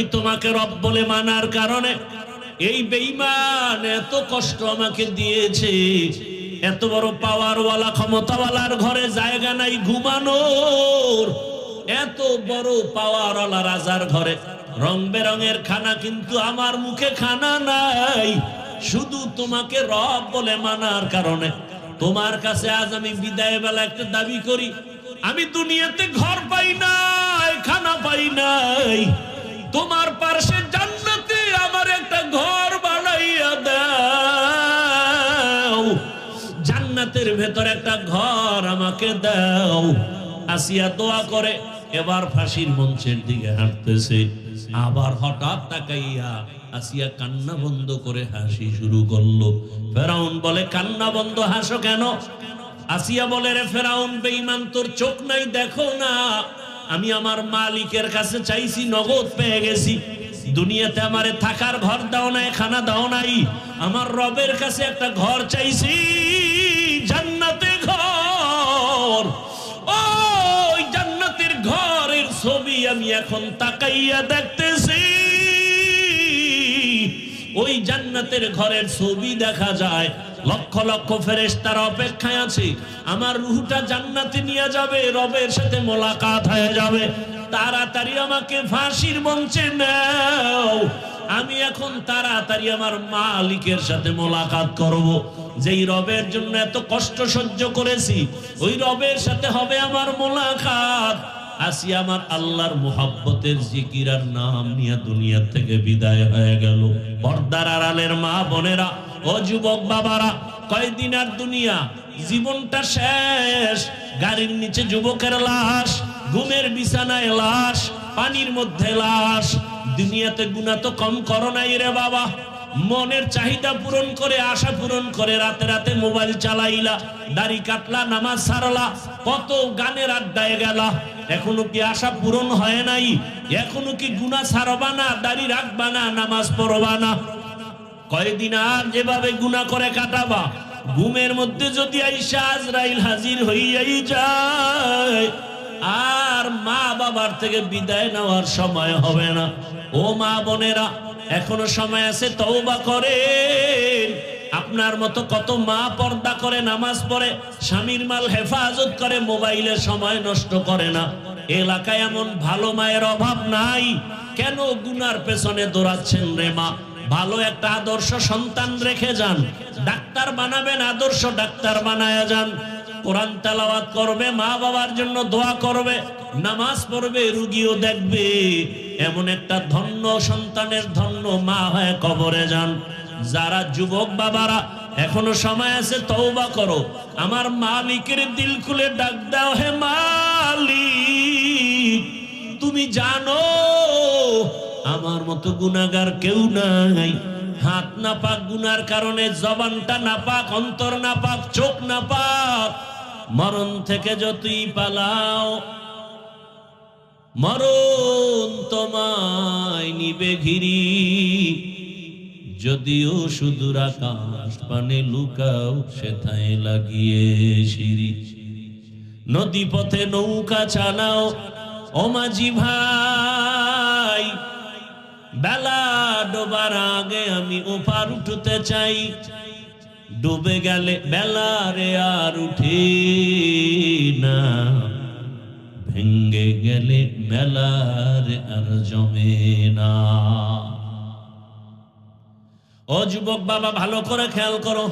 আমি তোমাকে রব বলে মানার কারণে এই বেঈমান এত কষ্ট আমাকে দিয়েছে। এত বড় পাওয়ারওয়ালা ক্ষমতাওয়ালার ঘরে জায়গা নাই ঘুমানোর, এত বড় পাওয়ারওয়ালা রাজার ঘরে রং বেরঙের খানা, কিন্তু আমার মুখে খানা নাই। শুধু তোমাকে রব বলে মানার কারণে তোমার কাছে আজ আমি বিদায় বেলা একটা দাবি করি, আমি দুনিয়াতে ঘর পাই নাই, খানা পাই নাই, তোমার পাশে জান্নাতে আমার একটা ঘর বানাইয়া দাও, জান্নাতের ভেতর একটা ঘর আমাকে দাও। আসিয়া দোয়া করে এবার ফাঁসির মঞ্চের দিকে হাঁটতেছে। আবার হঠাৎ তাকাইয়া আসিয়া কান্না বন্ধ করে হাসি শুরু করলো। ফেরাউন বলে, কান্না বন্ধ, হাসো কেন? আসিয়া বলে, রে ফেরাউন বেঈমান, তোর চোখ নাই, দেখো না আমি আমার মালিকের কাছে চাইছি, নগদ পেয়ে গেছি। দুনিয়াতে আমারে থাকার ঘর দাও নাই, খানা দাও নাই, আমার রবের কাছে একটা ঘর চাইছি, জান্নাতে ঘর। ওই জান্নাতের ঘরের ছবি আমি এখন তাকাইয়া দেখতেছি। ওই জান্নাতের ঘরের ছবি দেখা যায়, লক্ষ লক্ষ ফেরেশতারা অপেক্ষায় আছে, আমার রূহটা জান্নাতে নিয়ে যাবে, রবের সাথে মোলাকাত হয়ে যাবে। তাড়াতাড়ি আমাকে ফাঁসির মঞ্চে নাও, আমি এখন তাড়াতাড়ি আমার মালিকের সাথে মোলাকাত করব। যেই রবের জন্য এত কষ্ট সহ্য করেছি, ওই রবের সাথে হবে আমার মোলাকাত। আসিয়া আমার আল্লাহর মুহাব্বতের জিকির আর নাম নিয়ে দুনিয়া থেকে বিদায় হয়ে গেল। পর্দার আড়ালের মা বোনেরা, ও যুবক বাবারা, কয়দিন আর দুনিয়া, জীবনটা শেষ। গাড়ির নিচে যুবকের লাশ, ঘুমের বিছানায় লাশ, পানির মধ্যে লাশ। দুনিয়াতে গুনাহ তো কম করো নাই রে বাবা, মনের চাহিদা পূরণ করে, আশা পূরণ করে রাতে রাতে মোবাইল চালাইলা, দাড়ি কাটলা, নামাজ ছাড়লা, কত গানের আড্ডায় গেলা, এখনো কি আশা পূরণ হয় নাই? এখনো কি গুনাহ ছাড়বা না, দাড়ি রাখবা না, নামাজ পড়বা না? কয়দিন আর যেভাবে গুনাহ করে কাটাবা, ঘুমের মধ্যে যদি আইসা আজরাইল হাজির হইয়াই যায়, আর মা বাবার থেকে বিদায় নেওয়ার সময় হবে না। ও মা বোনেরা, এখনো সময় আছে, তওবা করেন। আপনার মতো কত মা পর্দা করে, নামাজ পড়ে, স্বামীর মাল হেফাজত করে, মোবাইলে সময় নষ্ট করে না। এলাকায় এমন ভালো মায়ের অভাব নাই, কেন গুনার পেছনে দৌড়াচ্ছেন রে মা? ভালো একটা আদর্শ সন্তান রেখে যান, ডাক্তার বানাবেন, আদর্শ ডাক্তার বানায়া যান। কোরআন তেলাওয়াত করবে, মা বাবার জন্য দোয়া করবে, নামাজ পড়বে, রুগীও দেখবে। এমন একটা ধন্য সন্তানের ধন্য মা হয়ে কবরে যান। যারা যুবক বাবারা এখনো সময় আছে, তওবা করো, আমার মালিকের দিল খুলে ডাক দাও, হে মালিক, তুমি জানো আমার মতো গুনাহগার কেউ নাই। হাত না পাক গুনার কারণে, জবানটা না পাক, অন্তর না পাক, চোখ না পাক। মরণ থেকে যতই পালাও, মরণ তোমায় নিবে ঘিরি। যদিও সুদূর আকাশ পানে লুকাও, সেথায় লাগিয়ে সিঁড়ি। নদী পথে নৌকা চালাও, ও মাঝি ভাই, বেলা ডোবার আগে আমি ওপার উঠতে চাই। ডুবে গেলে বেলা রে আর উঠে না, ভেঙ্গে গেলে বেলা রে আর জমে না। ও যুবক বাবা, ভালো করে খেয়াল করো,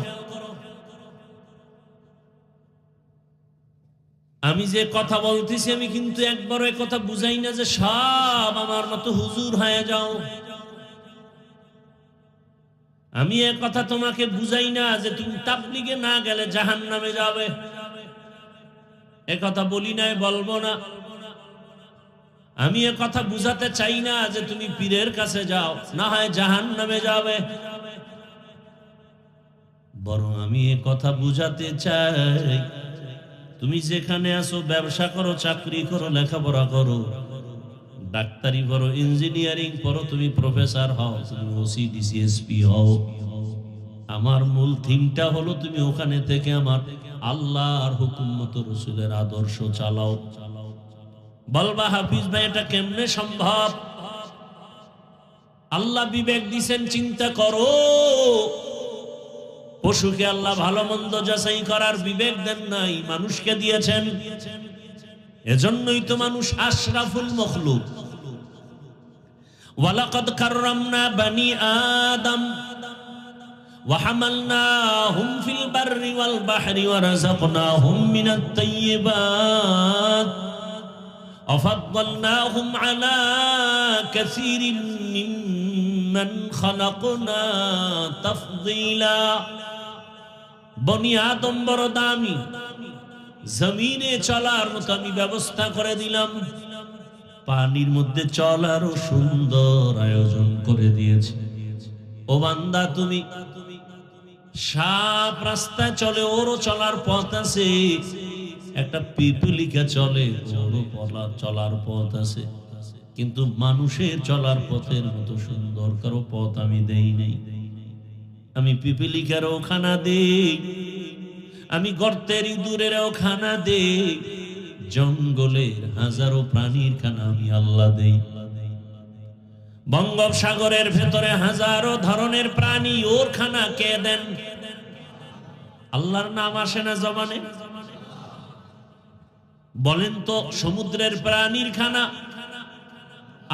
আমি যে কথা বলতেছি, আমি কিন্তু একবারও এ কথা বুঝাই না যে সব আমার মতো হুজুর হয়ে যাও। আমি এ কথা তোমাকে বুঝাই না যে তুমি তাবলীগে না গেলে জাহান্নামে যাবে, এ কথা বলি নাই, বলবো না। আমি এ কথা বুঝাতে চাই না যে তুমি পীরের কাছে যাও, না হয় জাহান্নামে যাবে। বরং আমি এ কথা বুঝাতে চাই, তুমি যেখানে আছো, ব্যবসা করো, চাকরি করো, লেখাপড়া করো, ডাক্তারি পড়ো, ইঞ্জিনিয়ারিং পড়ো, তুমি প্রফেসর হও, তুমি ওসি ডিসিএসপি হও, আমার মূল থিমটা হলো তুমি ওখানে থেকে আমার আল্লাহর হুকুম মতো রাসূলের আদর্শ চালাও। বলবা হাফিজ ভাই, এটা কেমনে সম্ভব? আল্লাহ বিবেক দিছেন, চিন্তা করো। পশুকে আল্লাহ ভালো মন্দ যাচাই করার বিবেক দেন নাই, মানুষকে দিয়েছেন। এজন্যই তো মানুষ আশরাফুল মখলুক। ওয়ালাকাদ কাররামনা বানি আদম وحملناهم في البر والبحر ورزقناهم من الطيبات وفضلناهم على كثير ممن خلقنا تفضيلا। বনি আদম বড় দামি, জমিনে চলার মতো আমি ব্যবস্থা করে দিলাম, পানির মধ্যে চলারও সুন্দর আয়োজন করে দিয়েছি। ও বান্দা, তুমি সাপ রাস্তায় চলে, ওরও চলার পথ আছে। একটা পিপলিকা চলে, ওরও চলার পথ আছে। কিন্তু মানুষের চলার পথের মতো সুন্দর কারো পথ আমি দেই নাই। আমি পিপলিকারও খানা দেই, আমি গর্তের ইঁদুরেরও খানা দেই, জঙ্গলের হাজারো প্রাণীর খানা আমি আল্লাহ দেই। বঙ্গোপসাগরের ভেতরে হাজারো ধরনের প্রাণী, ওর খানা কে দেন? আল্লাহর নাম আসে না জবানে? বলেন তো, সমুদ্রের প্রাণীর খানা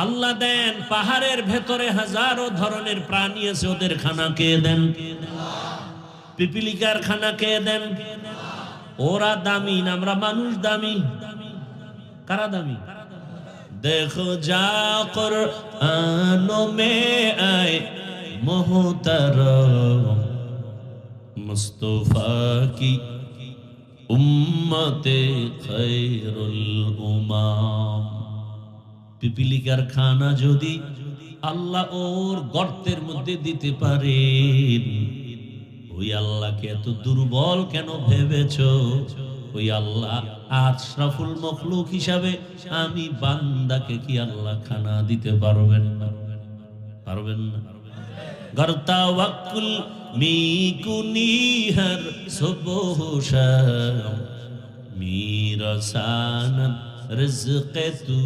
আল্লাহ দেন। পাহাড়ের ভেতরে হাজারো ধরনের প্রাণী আছে, ওদের খানা কে দেন? পিপিলিকার খানা কে দেন? ওরা দামি না আমরা মানুষ দামি? কারা দামি? देखो जा कुरानों में आए मोहतरम मुस्तफा की उम्मते खैरुल उमाम। পিপিলিকার খানা যদি আল্লাহ ওর গর্তের মধ্যে দিতে পারেন, ওই আল্লাহকে এত দুর্বল কেন ভেবেছো? ওই আল্লাহ আশরাফুল মখলুক হিসাবে আমি বান্দাকে কি আল্লাহ খানা দিতে পারবেন না? পারবেন না। গরতা ওয়াকুল মিকুনি হর সুবহ শাম মিরসানান রিজকে তু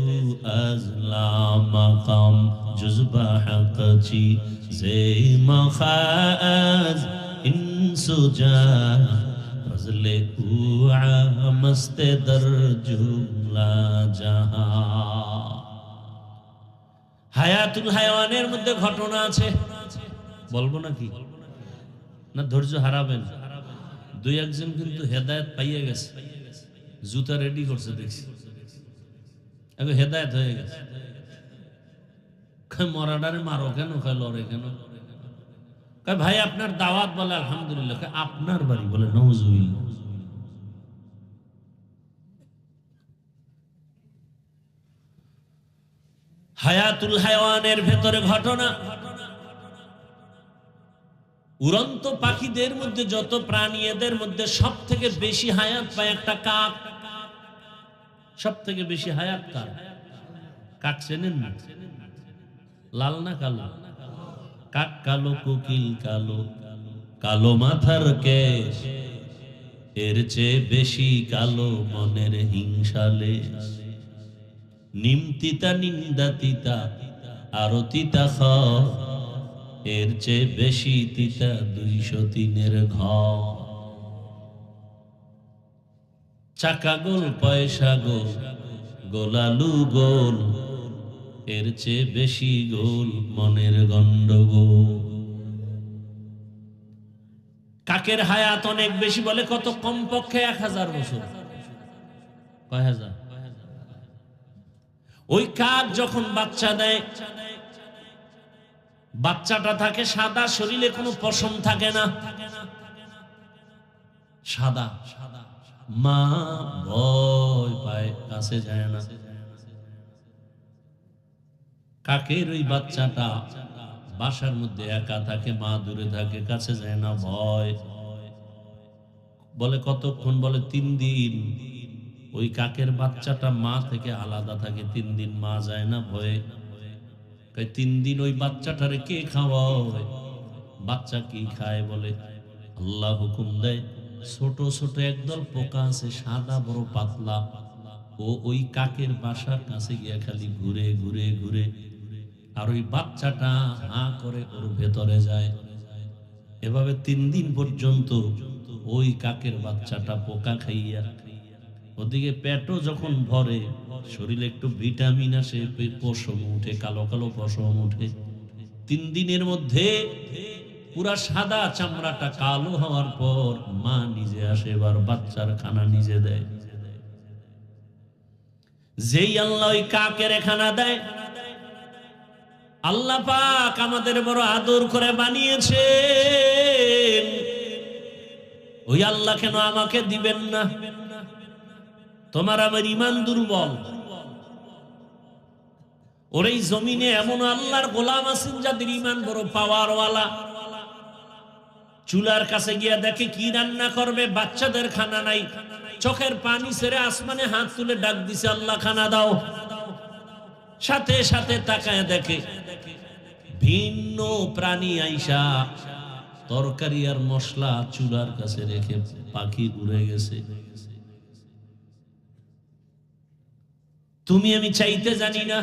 আজলা মাকাম জুজবা হাকচি জে মখাজ ইনসুজা ফজলে কুআ মস্তে দর জুমলা জাহান। হায়াতুল হায়াওয়ানের মধ্যে ঘটনা আছে, বলবো নাকি? না ধৈর্য হারাবেন। দুই একজন কিন্তু হেদায়েত পাইয়ে গেছে, জুতা রেডি করছে দেখছি, এখন হেদায়েত হয়ে গেছে। মরাডারে মারো কেন, লড়ে কেন? ভাই আপনার দাওয়াত, বলে আলহামদুলিল্লাহ। আপনার বাড়ি, বলে নওজুবিল্লাহ। হায়াতুল হায়াওয়ানের ভেতরে ঘটনা, উড়ন্ত পাখিদের মধ্যে যত প্রাণী, এদের মধ্যে সব থেকে বেশি হায়াত পায় একটা কাক। সব থেকে বেশি হায়াত কার? কাক চেনেন না? লাল না কালো? কাক কালো, কোকিল কালো, কালো মাথার কেশ, এর চেয়ে বেশি কালো মনের হিংসালে। নিম তিতা, নিন্দা তিতা, আরো তিতা খ, এর চেয়ে বেশি তিতা 203-এর ঘর। চাকা গোল, পয়সা গোল, গোলালু গোল, এর চেয়ে বেশি গোল মনের গন্ডগোল। কাকের হায়াত অনেক বেশি, বলে কত? কমপক্ষে 1000 বছর। কয় হাজার? ওই কাক যখন বাচ্চা দেয়, বাচ্চাটা থাকে সাদা, শরীরে কোনো পশম থাকে না, সাদা। মা ভয় পায়, কাছে যায় না। কাকের ওই বাচ্চাটা বাসার মধ্যে একা থাকে, মা দূরে থাকে, কাছে যায় না, ভয়। বলে কতক্ষণ? বলে 3 দিন। ওই কাকের বাচ্চাটা মা থেকে আলাদা থাকে 3 দিন, মা যায় না ভয়ে। 3 দিন ওই বাচ্চাটারে কে খাওয়ায়? বাচ্চা কি খায়? বলে আল্লাহ হুকুম দেয়, ছোট ছোট একদল পোকা আছে, সাদা বড় পাতলা, ও ওই কাকের বাসার কাছে গিয়া খালি ঘুরে ঘুরে ঘুরে আর ওই বাচ্চাটা হা করে ওর ভেতরে যায়। এভাবে 3 দিন পর্যন্ত ওই কাকের বাচ্চাটা পোকা খাইয়া, ওদিকে পেটও যখন ভরে, শরীরে একটু ভিটামিন আসে, পশম উঠে, কালো কালো পশম উঠে। 3 দিনের মধ্যে পুরা সাদা চামড়াটা কালো হওয়ার পর মা নিজে আসে, এবার বাচ্চার খানা নিজে দেয়। যেই আল্লাহ ওই কাকের খানা দেয়, আল্লাহ পাক আমাদের বড় আদর করে বানিয়েছেন, ওই আল্লাহ কেন আমাকে দিবেন না? তোমার আমার ঈমান দুর্বল। ওর এই জমিনে এমন আল্লাহর গোলাম আছেন যাদের ঈমান বড় পাওয়ারওয়ালা। চুলার কাছে গিয়া দেখে কি রান্না করবে, বাচ্চাদের খানা নাই, চোখের পানি ছেড়ে আসমানে হাত তুলে ডাক দিছে, আল্লাহ খানা দাও। সাথে সাথে তাকায় দেখে ভিন্ন প্রাণী আইসা তরকারি আর মশলা চুলার কাছে রেখে পাখি উড়ে গেছে। তুমি আমি চাইতে জানি না,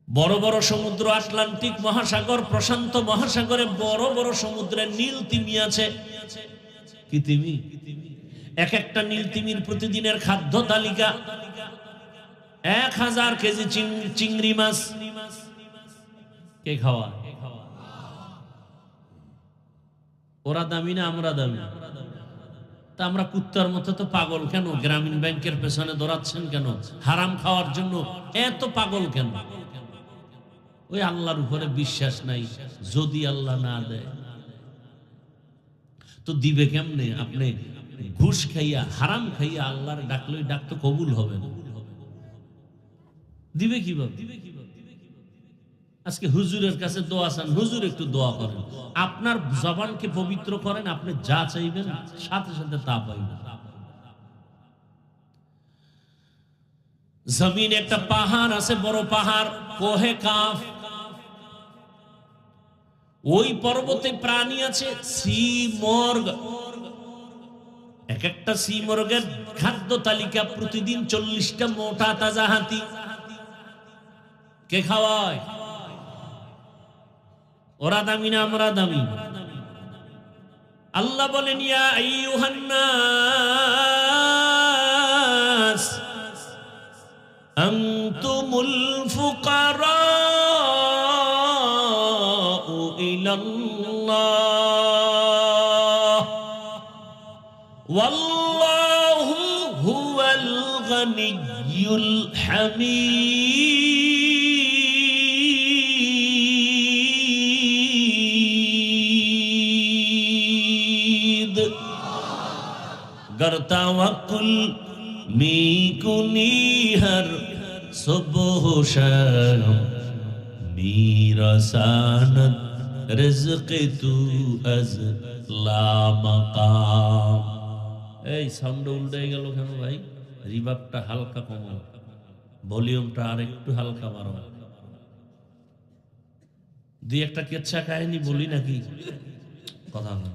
বড় বড় সমুদ্র, আটলান্টিক মহাসাগর, প্রশান্ত মহাসাগরে বড় বড় সমুদ্রের নীল তিমি আছে। কি তিমি? এক একটা নীল তিমির প্রতিদিনের খাদ্য তালিকা 1000 কেজি চিংড়ি মাছ। কে খাওয়া? ওরা দামি না আমরা দামি? তা আমরা কুত্তার মতো তো পাগল কেন? গ্রামীণ ব্যাংকের পেছনে দৌড়াচ্ছেন কেন? হারাম খাওয়ার জন্য এত পাগল কেন? ওই আল্লাহর উপরে বিশ্বাস নাই। যদি আল্লাহ না দেয় তো দিবে কেমনে? আপনি ঘুষ খাইয়া, হারাম খাইয়া আল্লাহর ডাকলে ডাক তো কবুল হবে না। দিবে কিভাবে? আজকে হুজুরের কাছে দোয়া চান, হুজুর একটু দোয়া করেন, আপনার জবানকে পবিত্র করেন, আপনি যা চাইবেন সাথে সাথে তা পাইবেন। জমিন একটা পাহাড় আছে, বড় পাহাড়, কোহে কাফ। ওই পর্বতে প্রাণী আছে সি মর্গ। এক একটা সি মর্গের খাদ্য তালিকা প্রতিদিন 40টা মোটা তাজা হাতি। কে খাওয়ায়? ওরা দামি না আমরা দামি? আল্লাহ বলেন, ইয়া আইয়ুহান নাস আনতুমুল ফুকারাউ ইলাল্লাহ ওয়াল্লাহু হুয়াল গানিয়্যুল হামিদ। गर तवक्कुल मी कुनी हर सुबह शाम मेरा सानत रिज़्क़ तू अज़ ला मकाम। এই সাউন্ড উল্টে গেল কেন ভাই? রিভার্বটা হালকা কমাও, ভলিউমটা আর একটু হালকা বাড়াও। দুই একটা কেচ্ছা কাহিনী বলি নাকি? কথা বল।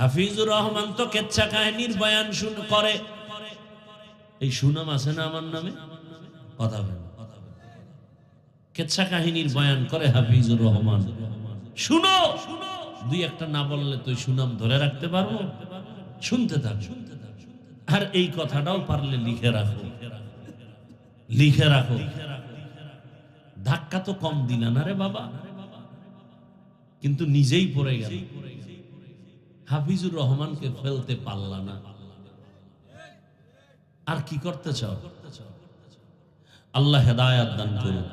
হাফিজুর রহমান তো কেচ্ছা কাহিনীর বয়ান করে। এই সুনাম আছে না আমার নামে? কথা বল। কেচ্ছা কাহিনীর বয়ান করে হাফিজুর রহমান। শুনো, দুই একটা না বললে তো সুনাম ধরে রাখতে পারবো? শুনতে থাক। আর এই কথাটাও পারলে লিখে রাখো, লিখে রাখো। ধাক্কা তো কম দিলা না রে বাবা, কিন্তু নিজেই পড়ে গেল। হাফিজুর রহমানকে ফেলতে পারলা না, আর কি করতে চাও? আল্লাহ হেদায়াত দান করুন।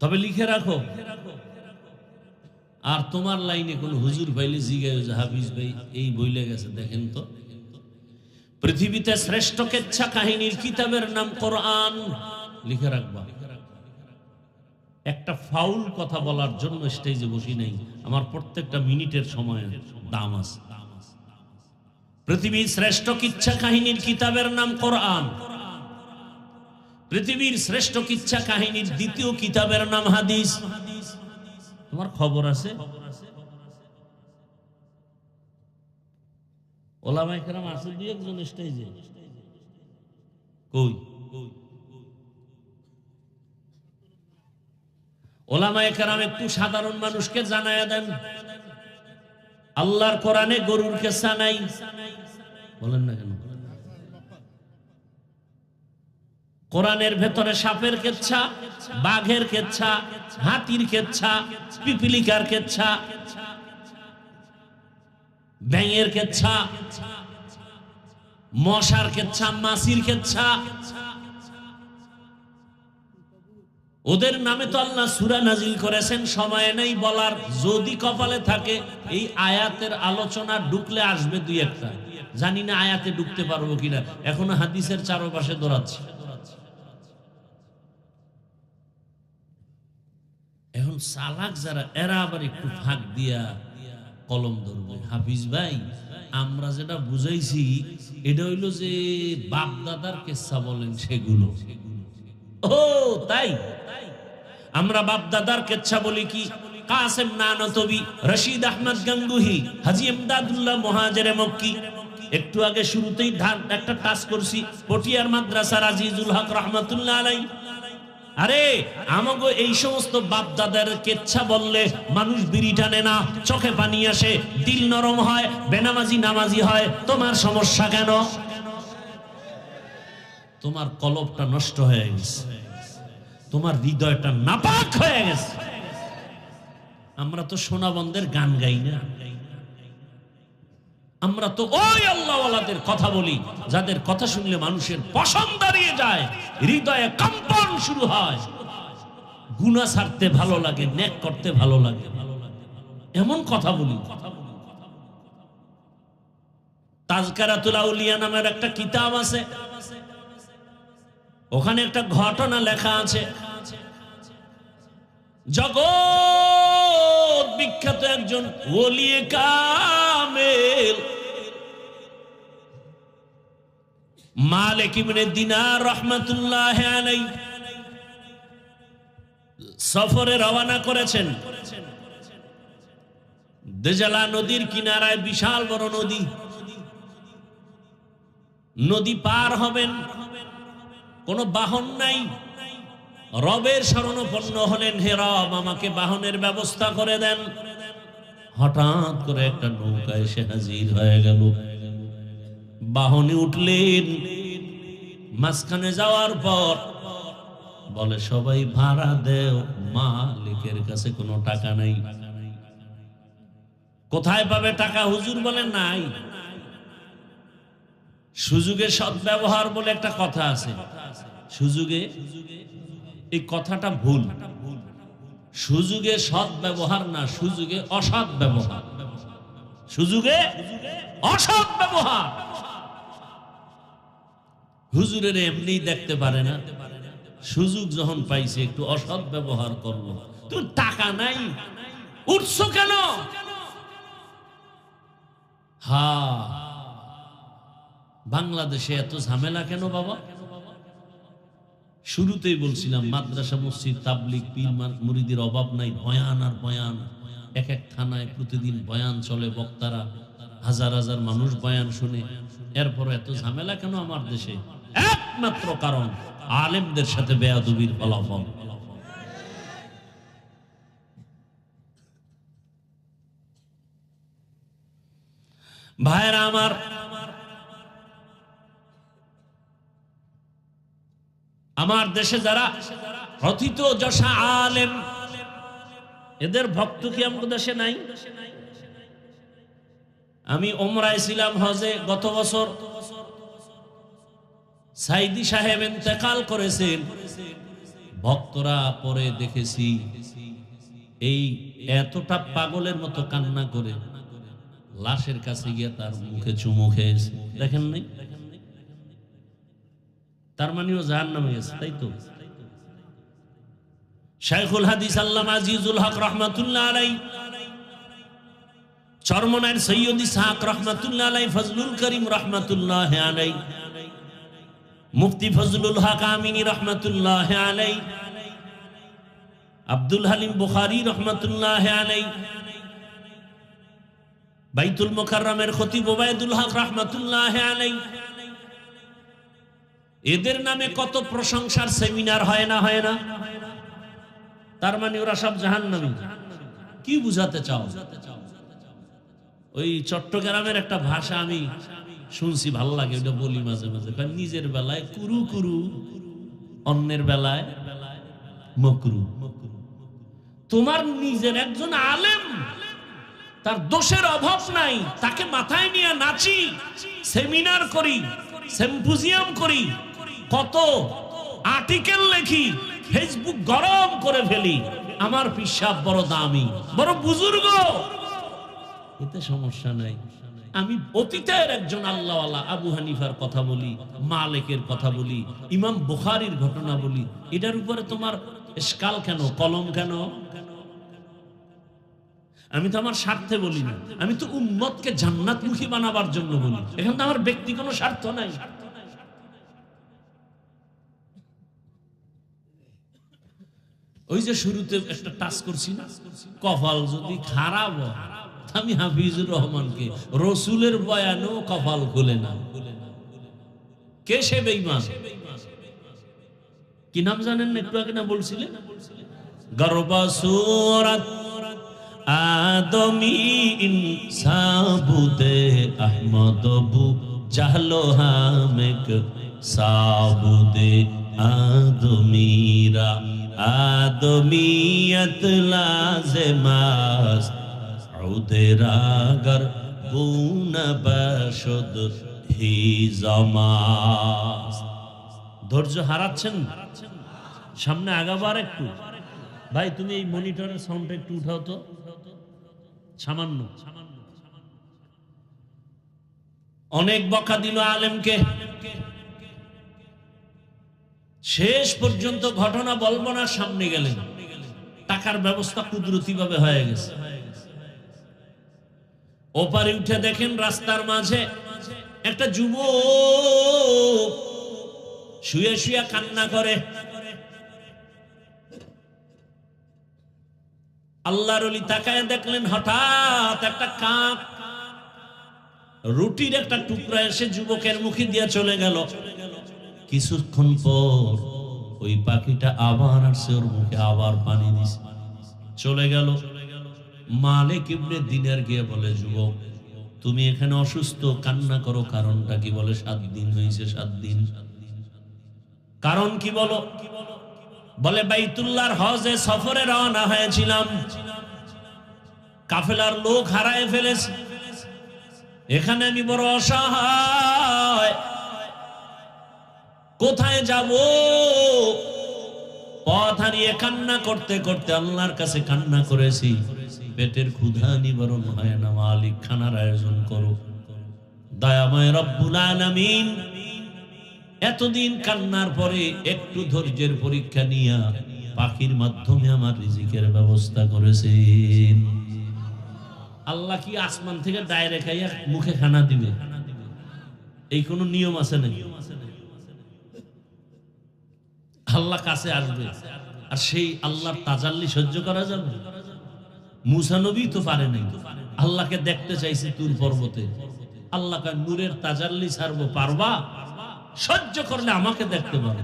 তবে লিখে রাখো। আর তোমার লাইনে কোন হুজুর পাইলে জিজ্ঞাসা যে হাফিজ ভাই এই বইলে গেছে দেখেন তো। পৃথিবীতে শ্রেষ্ঠ কেচ্ছা কাহিনীর কিতাবের নাম কোরআন। লিখে রাখবা। একটা ফাউল কথা বলার জন্য স্টেজে বসি নাই, আমার প্রত্যেকটা মিনিটের সময় দাম আছে। পৃথিবীর শ্রেষ্ঠ কিচ্ছা কাহিনীর কিতাবের নাম কোরআন। পৃথিবীর শ্রেষ্ঠ কিচ্ছা কাহিনীর দ্বিতীয় কিতাবের নাম হাদিস। তোমার খবর আছে? ওলামায়ে কেরাম আছে দুই একজন স্টেজে, কই? ওলামায়ে কেরাম একটু সাধারণ মানুষকে জানায়া দেন, আল্লাহর কোরআনে গরুর কেচ্ছা নাই। বলেন না কেন? কোরআনের ভেতরে সাপের কেচ্ছা, বাঘের কেচ্ছা, হাতির কেচ্ছা, পিপিলিকার কেচ্ছা, ব্যাঙের কেচ্ছা, মশার কেচ্ছা, মাছির কেচ্ছা। ওদের নামে তো আল্লাহ সূরা নাজিল করেছেন, সময় নেই বলার। যদি কপালে থাকে এই আয়াতের আলোচনা ঢুকলে আসবে দুই একটা, জানি না আয়াতে ঢুকতে পারবো কিনা, এখনো হাদিসের চারপাশে দৌড়াচ্ছে। এখন চালাক যারা, এরা আবার একটু ফাঁক দিয়া কলম ধরবে। হাফিজ ভাই, আমরা যেটা বুঝাইছি এটা হইল যে বাপ দাদার কেচ্ছা বলেন সেগুলো। ও তাই, আমরা বাপ দাদার কেচ্ছা বলি কি? কাসেম নানতবি, রশিদ আহমদ গঙ্গুহি, হাজী ইমদাদুল্লাহ মুহাজিরে মক্কি। একটু আগে শুরুতেই একটা টাচ করছি, পটিয়ার মাদ্রাসার আজিজুল হক রহমাতুল্লাহ আলাইহি। আরে আমাগো এই সমস্ত বাপ দাদার কেচ্ছা বললে মানুষ বিড়ি টানে না, চোখে পানি আসে, দিল নরম হয়, বেনামাজি নামাজি হয়। তোমার সমস্যা কেন? তোমার কলবটা নষ্ট হয়ে গেছে, তোমার হৃদয়টা নাপাক হয়ে গেছে। আমরা তো সোনাবন্ধের গান গাই না, আমরা তো ওই আল্লাহওয়ালাদের কথা বলি যাদের কথা শুনলে মানুষের পশম দাঁড়িয়ে যায়, হৃদয়ে কম্পন শুরু হয়, গুনাহ ছাড়তে ভালো লাগে, নেক করতে ভালো লাগে, এমন কথা বলি। তাজকিরাতুল আউলিয়া নামের একটা কিতাব আছে, ওখানে একটা ঘটনা লেখা আছে। জগৎ বিখ্যাত একজন ওলিয়ে কামেল মালিক ইবনে দিনার রাহমাতুল্লাহ আলাইহি সফরে রওনা করেছেন। দেজালা নদীর কিনারায় বিশাল বড় নদী, নদী পার হবেন, কোনো বাহন নাই। রবের শরণাপন্ন হলেন, হে রব আমাকে বাহনের ব্যবস্থা করে দেন। হঠাৎ করে একটা নৌকা এসে হাজির হয়ে গেল, বাহনে উঠলেন। মাঝখানে যাওয়ার পর বলে সবাই ভাড়া দেও, মালিকের কাছে কোনো টাকা নাই। কোথায় পাবে টাকা? হুজুর বলেন নাই। সুযোগে সদ্ব্যবহার বলে একটা কথা আছে, সুযোগে, এই কথাটা ভুল। সুযোগে সৎ ব্যবহার না, সুযোগে অসৎ ব্যবহার। সুযোগে অসৎ ব্যবহার। হুজুরের এমনি দেখতে পারে না, সুযোগ যখন পাইছে একটু অসৎ ব্যবহার করলো। তুমি টাকা নাই, উঠছো কেন? বাংলাদেশে এত ঝামেলা কেন বাবা? শুরুতেই বলছিলাম মাদ্রাসা, মসজিদ, তাবলিগ, পীর মুরিদের অভাব নাই। বয়ান আর বয়ান, এক এক থানায় প্রতিদিন বয়ান চলে, বক্তারা হাজার হাজার মানুষ বয়ান শুনে। এরপর এত ঝামেলা কেন আমার দেশে? একমাত্র কারণ আলেমদের সাথে বেয়াদবির ফলাফল। ভাইরা আমার, আমার দেশে যারা প্রথিত যশা আলেম, এদের ভক্ত কি আমাদের দেশে নাই? আমি ওমরায় ছিলাম, হজে গত বছর সাইদি সাহেব ইন্তেকাল করেছেন। ভক্তরা পরে দেখেছি এই এতটা পাগলের মতো কান্না করে লাশের কাছে গিয়ে তার মুখে চুমু খেয়েছে। দেখেন নাই? তার মানেও জাহান্নামে গেছে, তাই তো? শাইখুল হাদিস আল্লামা আজিজুল হক রাহমাতুল্লাহ আলাইহি, চরমনায়ের সৈয়দ ইসহাক রাহমাতুল্লাহ আলাইহি, ফজলুল করিম রাহমাতুল্লাহ আলাইহি, মুফতি ফজলুল হক আমিনী রাহমাতুল্লাহ আলাইহি, আব্দুল হালিম বুখারী রাহমাতুল্লাহ আলাইহি, বাইতুল মুকাররমের খতিব ওবায়দুল হক রাহমাতুল্লাহ আলাইহি, এদের নামে কত প্রশংসার সেমিনার হয় না হয় না? তার মানে ওরা সব জাহান্নামী। কি বুঝাতে চাও? ওই চট্টগ্রামের একটা ভাষা আমি শুনছি, ভালো লাগে, ওটা বলি মাঝে মাঝে। নিজের বেলায় কুরু কুরু, অন্যের বেলায় মকরু। তোমার নিজের একজন আলেম, তার দোষের অভাব নাই, তাকে মাথায় নিয়ে নাচি, সেমিনার করি, সিম্পোজিয়াম করি, কত আর্টিকেল লেখি, ফেসবুক গরম করে ফেলি, আমার পিশাব বড় দামি, বড় বুজুর্গ, এতে সমস্যা নাই। আমি অতীতের একজন আল্লাহওয়ালা আবু হানিফার কথা বলি, মালিকের কথা বলি, ইমাম বুখারীর ঘটনা বলি, এটার উপরে তোমার ইশকাল কেন, কলম কেন? আমি তো আমার স্বার্থে বলি না, আমি তো উম্মতকে জান্নাতমুখী বানাবার জন্য বলি। এখন তো আমার ব্যক্তি কোনো স্বার্থ নাই। ওই যে শুরুতে একটা টাচ করছি না, কপাল যদি খারাপ হয়, আমি হাফিজুর রহমানকে রসুলের বয়ানেও কপাল খুলে না। কে সে বেঈমান? কি নাম জানেন না? একটু আগে না বলছিলেন, গরবা সুরাত আদমি ইনসাবুদে আহমদবু জাহলো হামেক সাবুদে আদমিরা আদমিয়ত লাজেমাস উদেরাগর গুণ বশদ হি জমাস। ধৈর্য হারাচ্ছেন, সামনে আগাবার একটু। ভাই তুমি এই মনিটরের সাউন্ডটা একটু উঠাও তো, সামান্য। অনেক বকা দিল আলেমকে, শেষ পর্যন্ত ঘটনা বলবো না, সামনে গেলেন, টাকার ব্যবস্থা কুদরতি ভাবে হয়ে গেছে। ওপারে উঠে দেখেন রাস্তার মাঝে একটা যুবক শুয়ে শুয়ে কান্না করে। আল্লাহর ওলি তাকায় দেখলেন, হঠাৎ একটা কাক রুটির একটা টুকরা এসে যুবকের মুখে দিয়ে চলে গেল। কিছুক্ষণ পর ওই পাখিটা আবার আসছে, ওর মুখে আবার পানি দিছে, চলে গেল। মালিক ইবনে দিনার গিয়ে বলে, যুবক তুমি এখানে অসুস্থ, কান্না করো, কারণটা কি? বলে 7 দিন হয়েছে। 7 দিন। কারণ কি বলো? বলে বাইতুল্লাহর হজে সফরে রওনা হয়েছিলাম, কাফেলার লোক হারায় ফেলেছে, এখানে আমি বড় অসহায়, কোথায় যাব? পথ হারিয়ে কান্না করতে করতে আল্লাহর কাছে কান্না করেছি, পেটের ক্ষুধা নিবারণ হয় না, মালিক খানার আয়োজন করো। দয়াময় রব্বুল আলামিন এতদিন কান্নার পরে একটু ধৈর্যের পরীক্ষা নিয়ে পাখির মাধ্যমে আমার রিজিকের ব্যবস্থা করেছেন। আল্লাহ কি আসমান থেকে ডাইরেক্ট আইয়া মুখে খানা দিবে? এই কোন নিয়ম আছে নাকি? আল্লাহ কাছে আসবে, আর সেই আল্লাহর তাজাল্লি সহ্য করা যাবে? মুসা নবী তো পারে নাই, আল্লাহকে দেখতে চাইছে তুর পর্বতে, আল্লাহ কয় নূরের তাজাল্লি ছাড়বো, পারবা? সহ্য করলে আমাকে দেখতে পাবে।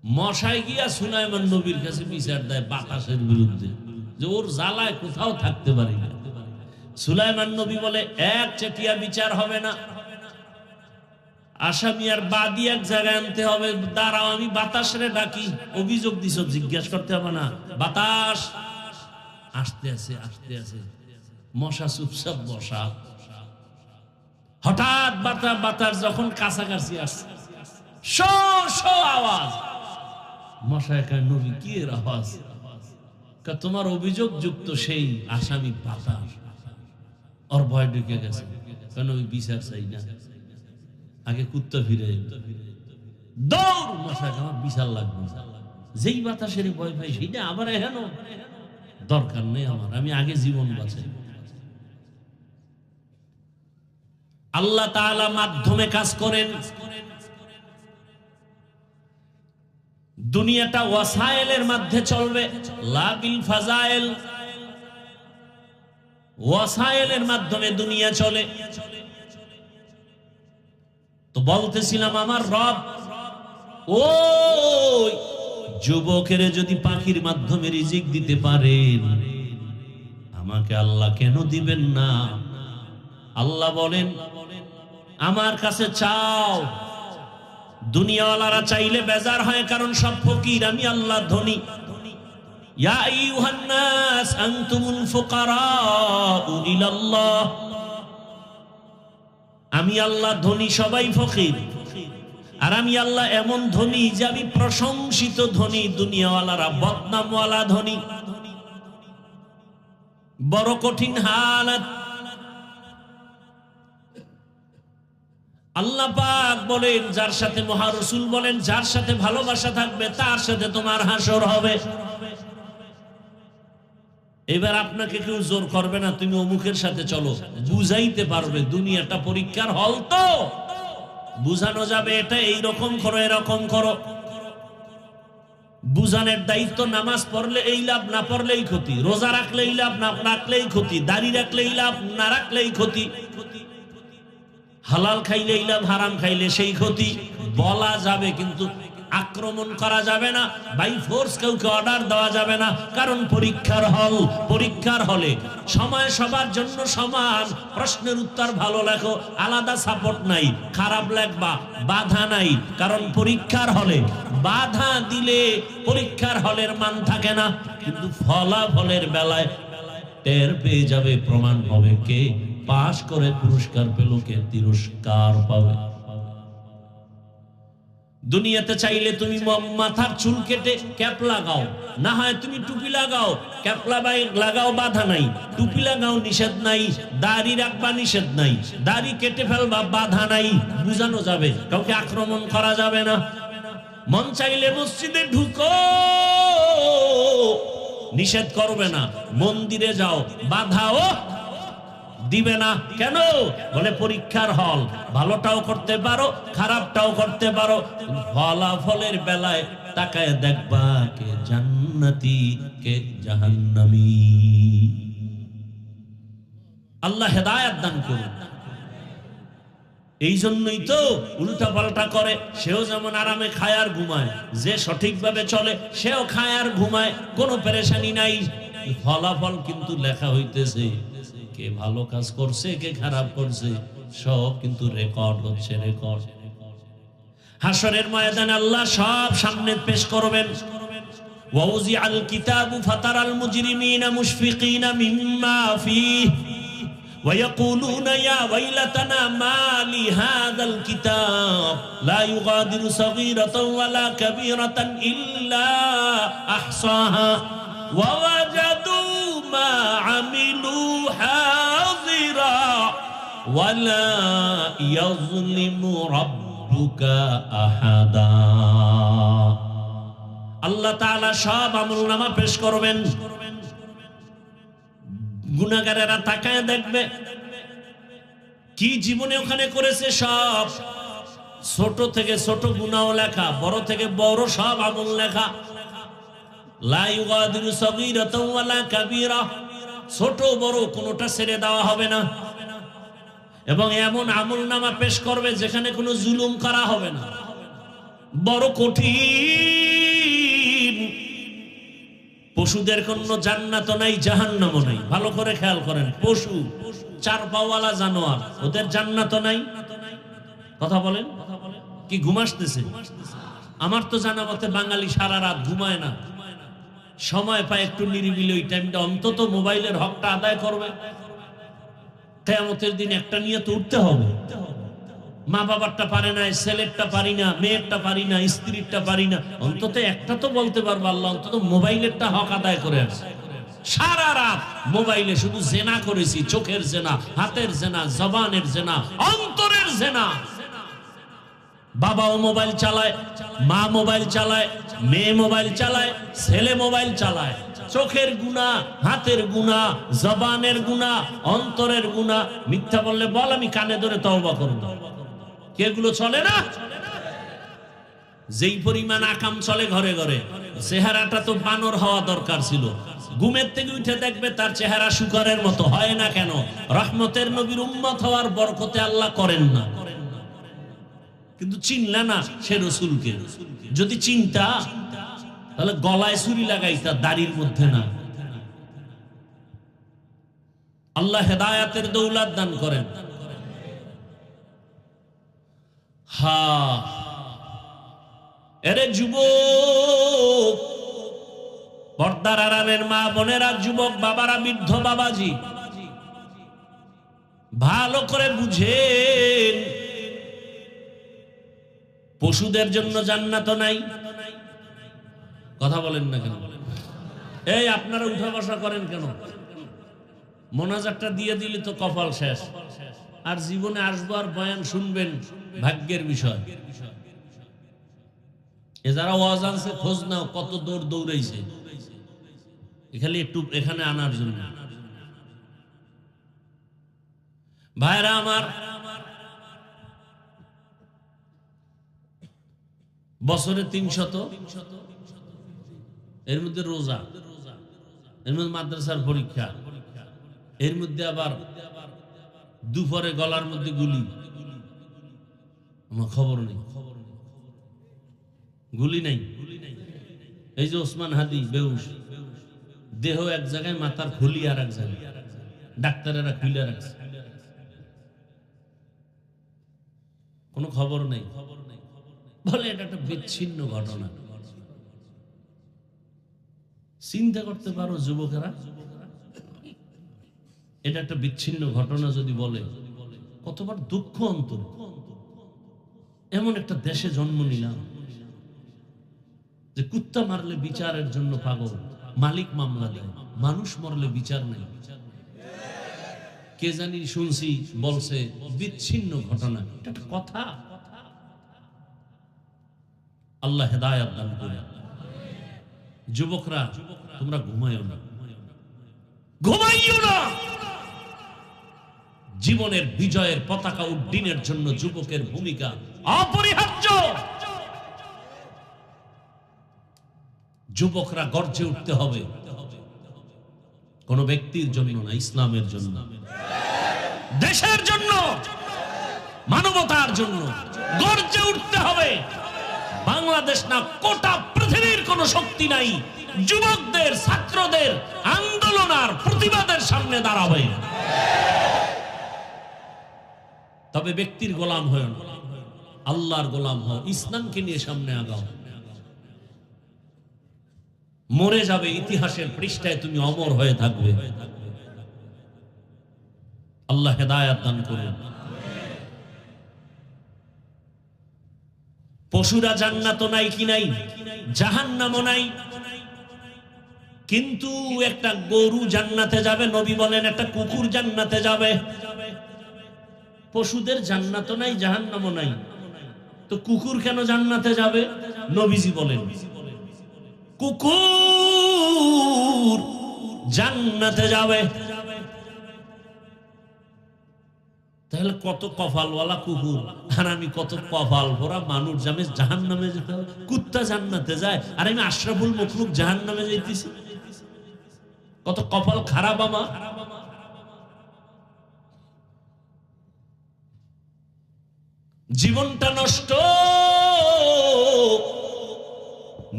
মশাই গিয়া সুলাইমান নবীর কাছে বিচার দেয় বাতাসের বিরুদ্ধে, যে ওর জ্বালায় কোথাও থাকতে পারি না। সুলাইমান নবী বলে, এক চেটিয়া বিচার হবে না, আসামি আর বাদী এক জায়গায় আনতে হবে, দাঁড়াও আমি বাতাসরে ডাকি, অভিযোগ দিছ, জিজ্ঞাসা করতে হবে না। বাতাস আসতে আছে, আসতে আছে, মশা চুপচাপ বসা। হঠাৎ বাতাস যখন কাছাকাছি আসছে, শো শো আওয়াজ। মশায় কয়, নবী কি এর আওয়াজ? তোমার অভিযোগ যুক্ত সেই আসামি বাতাস, ওর ভয় ঢুকে গেছে, কেন ওই বিচার চাই না, আগে কুত্তা ফিরে দৌড়। মশায় আমার বিচার লাগবে, যেই বাতাসের ভয় পাই সেইটা আবার হেন দরকার নেই আমার, আমি আগে জীবন বাঁচাই। আল্লাহ তাআলা মাধ্যমে কাজ করেন। দুনিয়াটা ওয়াসাইলের মধ্যে চলবে, লা বিল ফাজাইল। ওয়াসাইলের মাধ্যমে দুনিয়া চলে। তো বলতেছিলাম আমার রব ওই যুবকের যদি পাখির মাধ্যমে রিজিক দিতে পারেন, আমাকে আল্লাহ কেন দিবেন না? আল্লাহ বলেন আমার কাছে চাও। দুনিয়াওয়ালারা চাইলে বেজার হয়, কারণ সব ফকির, আমি আল্লাহ ধনী। ইয়া আইয়ুহান নাস আনতুমুল ফুকারাউ ইলাল্লাহ, আমি আল্লাহ ধনী, সবাই ফকির। আর আমি আল্লাহ এমন ধনী যে আমি প্রশংসিত ধনী, দুনিয়াওয়ালারা বদনামওয়ালা ধনী। বড় কঠিন হালাত। আল্লাহ পাক বলেন, যার সাথে মহারসুল বলেন, যার সাথে ভালোবাসা থাকবে তার সাথে তোমার হাসর হবে। এবার আপনাকে কেউ জোর করবে না তুমি অমুকের সাথে চলো, বুঝাইতে পারবে দুনিয়াটা পরীক্ষার হল, তো বুঝানো যাবে এটা এইরকম করো, এরকম করো। বুঝানোর দায়িত্ব, নামাজ পড়লে এই লাভ, না পড়লেই ক্ষতি। রোজা রাখলে এই লাভ, না রাখলেই ক্ষতি। দাড়ি রাখলে এই লাভ, না রাখলেই ক্ষতি। হালাল খাইলে এই লাভ, হারাম খাইলে সেই ক্ষতি। বলা যাবে কিন্তু আক্রমণ করা যাবে না, বাই ফোর্স কাউকে অর্ডার দেওয়া যাবে না, কারণ পরীক্ষার হল। পরীক্ষার হলে সময় সবার জন্য সমান। প্রশ্নের উত্তর ভালো লেখো, আলাদা সাপোর্ট নাই। খারাপ লেখবা, বাধা নাই, কারণ পরীক্ষার হলে বাধা দিলে পরীক্ষার হলের মান থাকে না। কিন্তু ফলাফলের বেলায় টের পেয়ে যাবে, প্রমাণ হবে কে পাশ করে পুরস্কার পেল, কে তিরস্কার পাবে। দুনিয়াতে চাইলে তুমি মাথার চুল কেটে ক্যাপ লাগাও, না হয় তুমি টুপি লাগাও। ক্যাপ লাগাও, বাধা নাই। টুপি লাগাও, নিষেধ নাই। দাড়ি রাখবা, নিষেধ নাই। দাড়ি কেটে ফেলবা, বাধা নাই। বুঝানো যাবে, কাউকে আক্রমণ করা যাবে না। মন চাইলে মসজিদে ঢুকো, নিষেধ করবে না। মন্দিরে যাও, বাধাও দিবে না। কেন? বলে পরীক্ষার হল, ভালোটাও করতে পারো, খারাপটাও করতে পারো। ফলাফলের বেলায় তাকায় দেখবা কে জান্নাতি, কে জাহান্নামী। আল্লাহ হেদায়েত দান করুন। এই জন্যই তো উল্টা পাল্টা করে, সেও যেমন আরামে খায় আর ঘুমায়, যে সঠিকভাবে চলে সেও খায় আর ঘুমায়, কোনো পেরেশানি নাই। ফলাফল কিন্তু লেখা হইতেছে, কে ভালো কাজ করছে, কে খারাপ করছে, সব কিন্তু রেকর্ড হচ্ছে, রেকর্ড। হাসরের ময়দানে আল্লাহ সব সামনে পেশ করবেন। ওয়াউজিআল কিতাবু ফাতারাল মুজরিমিনা মুশফিকিনা মিম্মা ফীহি ওয়ায়াকুলুনা ইয়া ওয়াইলাতানা মা লিহাযাল কিতাব লা ইউগাদিরু সাগীরাতান ওয়ালা কাবীরাতান ইল্লা আহসাহা ওয়া ওয়াজাদু মা আমিলু হাযিরা ওয়ালা ইয়াযলিমু রাব্বুকা আহাদা। আল্লাহ তাআলা সব আমলনামা পেশ করবেন। গুনাহগারেরা তাকায় দেখবে কি জীবনে ওখানে করেছে, সব ছোট থেকে ছোট গুনাহ লেখা, বড় থেকে বড় সব আমল লেখা। লা ইউগাদিরু সাগীরাতান ওয়ালা কাবীরা, ছোট বড় কোনোটা ছেড়ে দেওয়া হবে না। এবং এমন আমলনামা পেশ করবে যেখানে কোনো জুলুম করা হবে না। বড় কঠিন। পশুদের কোনো জান্নাত নাই, জাহান্নামও নাই। ভালো করে খেয়াল করেন, পশু, চার পাওয়ালা জানোয়ার, ওদের জান্নাত নাই। কথা বলেন, কি ঘুমাসতেছে? আমার তো জানা মতে বাঙালি সারা রাত ঘুমায় না, সময় পায় একটু নিরিবিলি, ওই টাইমটা অন্তত মোবাইলের হকটা আদায় করবে। কিয়ামতের দিন একটা নিয়ে তো উঠতে হবে। মা বাবারটা পারে না, ছেলেরটা পারি না, মেয়েরটা পারি না, স্ত্রীরটা পারি না, অন্তত একটা তো বলতে পারবো আল্লাহ অন্তত মোবাইলেরটা হক আদায় করে আসছে। সারা রাত মোবাইলে শুধু জেনা করেছি, চোখের জেনা, হাতের জেনা, জবানের জেনা, অন্তরের জেনা। বাবাও মোবাইল চালায়, মা মোবাইল চালায়, মেয়ে মোবাইল চালায়, ছেলে মোবাইল চালায়। চোখের গুনাহ, হাতের গুনাহ, জবানের গুনাহ, অন্তরের গুনাহ। মিথ্যা বললে বল, আমি কানে ধরে তওবা করব। এগুলো চলে না? যেই পরিমাণ আকাম চলে ঘরে ঘরে, চেহারাটা তো বানর হওয়া দরকার ছিল। ঘুমের থেকে উঠে দেখবে তার চেহারা শুকরের মতো। হয় না কেন? রহমতের নবীর উম্মত হওয়ার বরকতে আল্লাহ করেন না। কিন্তু চিনলে না সে রসুলকে। যদি চিন্তা তাহলে গলায় ছুরি লাগাইতা, দাড়ির মধ্যে না। আল্লাহ হেদায়াতের দৌলত দান করেন। এরে যুবক, পর্দার আড়ালের মা বোনেরা, যুবক বাবারা, বৃদ্ধ বাবাজি, ভালো করে বুঝেন, পশুদের জন্য জান্নাত নাই। কথা বলেন না কেন? এই আপনারা উঠা বসা করেন কেন? মোনাজাতটা দিয়ে দিলে তো কপাল শেষ। আর জীবনে আসবো আর বয়ান শুনবেন, ভাগ্যের বিষয়। এ যারা ওয়াজ আনছে খোঁজ নাও, কত দৌড় দৌড়াইছে খালি একটু এখানে আনার জন্য। ভাইরা আমার, বছরে 300, এর মধ্যে রোজা, এর মধ্যে মাদ্রাসার পরীক্ষা, এর মধ্যে আবার দুপুরে গলার মধ্যে গুলি। আমার খবর নেই, গুলি নাই। এই যে ওসমান হাদি বেউস, দেহ এক জায়গায়, মাথার খুলি আর এক জায়গায়, ডাক্তারেরা খুলে রাখছে, কোনো খবর নেই। বলে এটা একটা বিচ্ছিন্ন ঘটনা। চিন্তা করতে পারো যুবকেরা, এটা একটা বিচ্ছিন্ন ঘটনা যদি বলে, কতবার দুঃখ অন্তর। এমন একটা দেশে জন্ম নিলাম যে কুত্তা মারলে বিচারের জন্য পাগল, মালিক মামলা দেয়, মানুষ মরলে বিচার নেই। কে জানি শুনছি বলছে বিচ্ছিন্ন ঘটনা, এটা একটা কথা। আল্লাহ হেদায়েত দান করেন। যুবকরা তোমরা ঘুমাইও না, ঘুমাইও না। জীবনের বিজয়ের পতাকা উড্ডীনের জন্য যুবকের ভূমিকা অপরিহার্য। যুবকরা গর্জে উঠতে হবে, কোন ব্যক্তির জন্য না, ইসলামের জন্য, দেশের জন্য, মানবতার জন্য গর্জে উঠতে হবে। বাংলাদেশ না, গোটা পৃথিবীর কোন শক্তি নাই যুবকদের, ছাত্রদের আন্দোলন আর প্রতিবাদের সামনে দাঁড়াবে। তবে ব্যক্তির গোলাম হয় না, আল্লাহর গোলাম হও, ইসলামকে নিয়ে সামনে আগাও। মরে যাবে, ইতিহাসের পৃষ্ঠায় তুমি অমর হয়ে থাকবে। আল্লাহ হেদায়েত দান করুন। পশুরা জান্নাত নাই কি নাই, জাহান্নামও নাই, কিন্তু একটা গরু জান্নাতে যাবে, নবী বলেন একটা কুকুর জান্নাতে যাবে। পশুদের জান্নাত নাই, জাহান্নামও নাই, তো কুকুর কেন জান্নাতে যাবে? নবীজি বলেন কুকুর জান্নাতে যাবে। তাহলে কত কপালওয়ালা কুকুর, আর আমি কত কপাল ভরা মানুষ, আমি জাহান্নামে যেতে হবে। কুত্তা জান্নাতে যায় আর আমি আশরাফুল মখলুক জাহান্নামে যাইতেছি। কত কপাল খারাপ আমার। জীবনটা নষ্ট,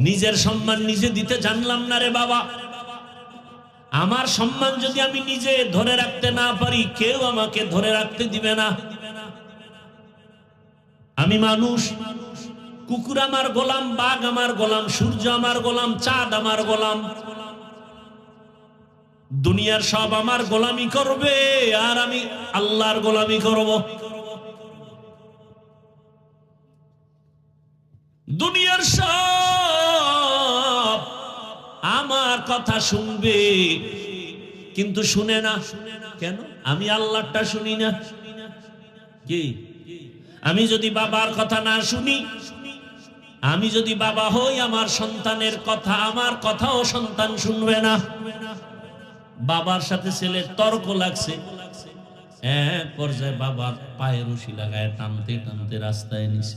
নিজের সম্মান নিজে দিতে জানলাম না রে বাবা। আমার সম্মান যদি আমি নিজে ধরে রাখতে না পারি, কেউ আমাকে ধরে রাখতে দিবে না। আমি মানুষ, কুকুর আমার গোলাম, বাঘ আমার গোলাম, সূর্য আমার গোলাম, চাঁদ আমার গোলাম। দুনিয়ার সব আমার গোলামি করবে আর আমি আল্লাহর গোলামি করব। দুনিয়ার সব আমার কথা শুনবে, কিন্তু শুনে না কেন? আমি আল্লাহরটা শুনি না। কি আমি যদি বাবার কথা না শুনি, আমি যদি বাবা হই, আমার সন্তানের কথা, আমার কথাও সন্তান শুনবে না। বাবার সাথে ছেলের তর্ক লাগছে, এক পর্যায়ে বাবার পায়ে রশি লাগায় টানতে টানতে রাস্তায় নিছে।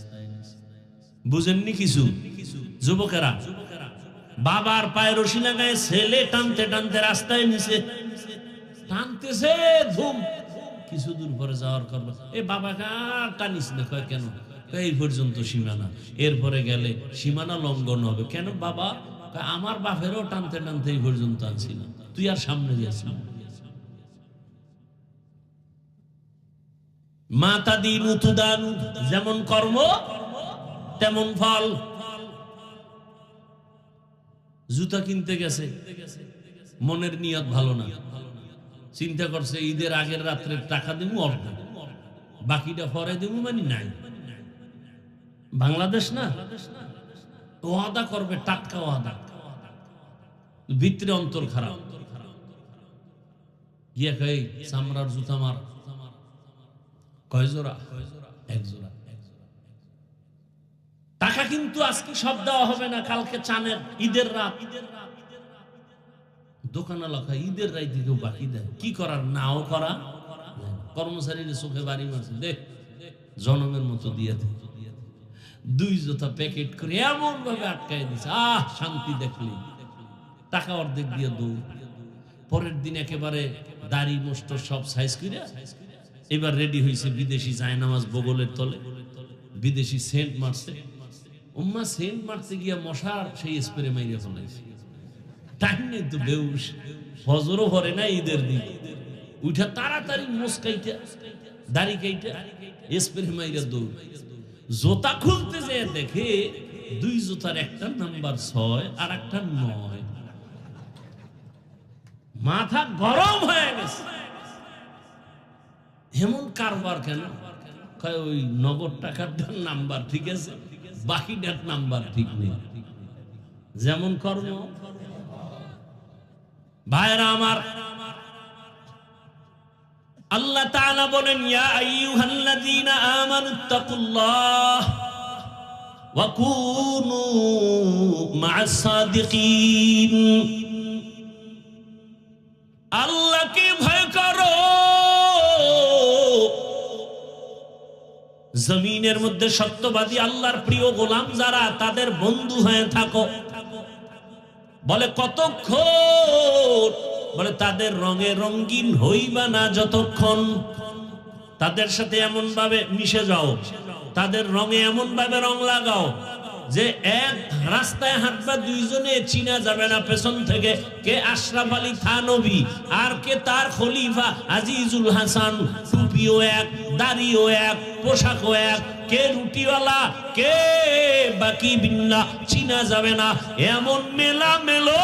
বুঝেননি কিছু যুবকেরা? বাবার পায়ে রশি লাগায় ছেলে টানতে টানতে রাস্তায় নিছে, টানতেছে ধুম। কিছু দূর পরে যাওয়ার করবো, এ বাবা টানিস না। কয় কেন? এই পর্যন্ত সীমানা, এরপরে গেলে সীমানা লঙ্ঘন হবে। কেন বাবা? আমার বাপেরও টানতে টানতে এই পর্যন্ত আনছি না, তুই আর সামনে যাচ্ছি। মাতা দিন উতুদান, যেমন কর্ম তেমন ফল। জুতা কিনতে গেছে, মনের নিয়ত ভালো না, চিন্তা করছে ঈদের আগের রাত্রে টাকা দিব অর্ধ, বাকিটা পরে দিব, মানে নাই। বাংলাদেশ না, ওয়াদা করবে, টাটকা ওয়াদা, ভিতরে অন্তর খারাপ। গিয়া কই চামড়ার জুতা মার, কয় জোড়া? এক জোড়া। টাকা কিন্তু আজকে সব দেওয়া হবে না, কালকে চানের ঈদের রাত। দোকানে লেখা ঈদের রাত দিকেও বাকি দেয়, কি করার? নাও করা। কর্মচারীর চোখে বাড়ি মারছে, দেখ জনমের মতো দিয়ে দে। দুই জোতা প্যাকেট করে এমন ভাবে আটকাই দিছে, আহ শান্তি দেখলি। টাকা অর্ধেক দিয়ে দৌড়। পরের দিন একেবারে দাড়ি মোষ্ট সব সাইজ করে এবার রেডি হয়েছে, বিদেশি জায়নামাজ বগলের তলে, বিদেশি সেন্ট মারছে। উম্মা সেন্ট মারতে গিয়া মশার সেই স্প্রে মাইরে ফেলাইছে। টাইম নেই তো, বেউস, ফজরও ভরে না ঈদের দিন, উঠা তাড়াতাড়ি মুসকাইটা দাড়ি কাইটা স্প্রে মাইরা দৌড়। জোতা খুলতে যে দেখে দুই জোতার একটা নাম্বার 6 আর একটা 9। মাথা গরম হয়ে গেছে, এমন কারবার কেন? ওই নগদ টাকার নাম্বার ঠিক আছে, বাকিটার নাম্বার ঠিক নেই। যেমন কর্ম। ভাইরা আমার, আল্লাহ তাআলা বলেন, ইয়া আইয়ুহাল্লাযীনা আমানুত্তাকুল্লাহ ওয়া কুনু মা'আস সাদিকিন। আল্লাহকে ভয় করো, জমিনের মধ্যে সত্যবাদী আল্লাহর প্রিয় গোলাম যারা, তাদের বন্ধু হয়ে থাকো। বলে কতক্ষণ? বলে তাদের রঙে রঙিন হইবা না যতক্ষণ। তাদের সাথে এমন ভাবে মিশে যাও, তাদের রঙে এমন ভাবে রং লাগাও যে এক রাস্তায় হাঁটবা, দুইজনে চিনা যাবে না পেছন থেকে কে আশরাফ আলী থানভী আর কে তার খলিফা আজিজুল হাসান। টুপিও এক, দাড়িও এক, পোশাকও এক, কে রুটিওয়ালা কে বাকি বিন্না, চিনা যাবে না। এমন মেলা মেলো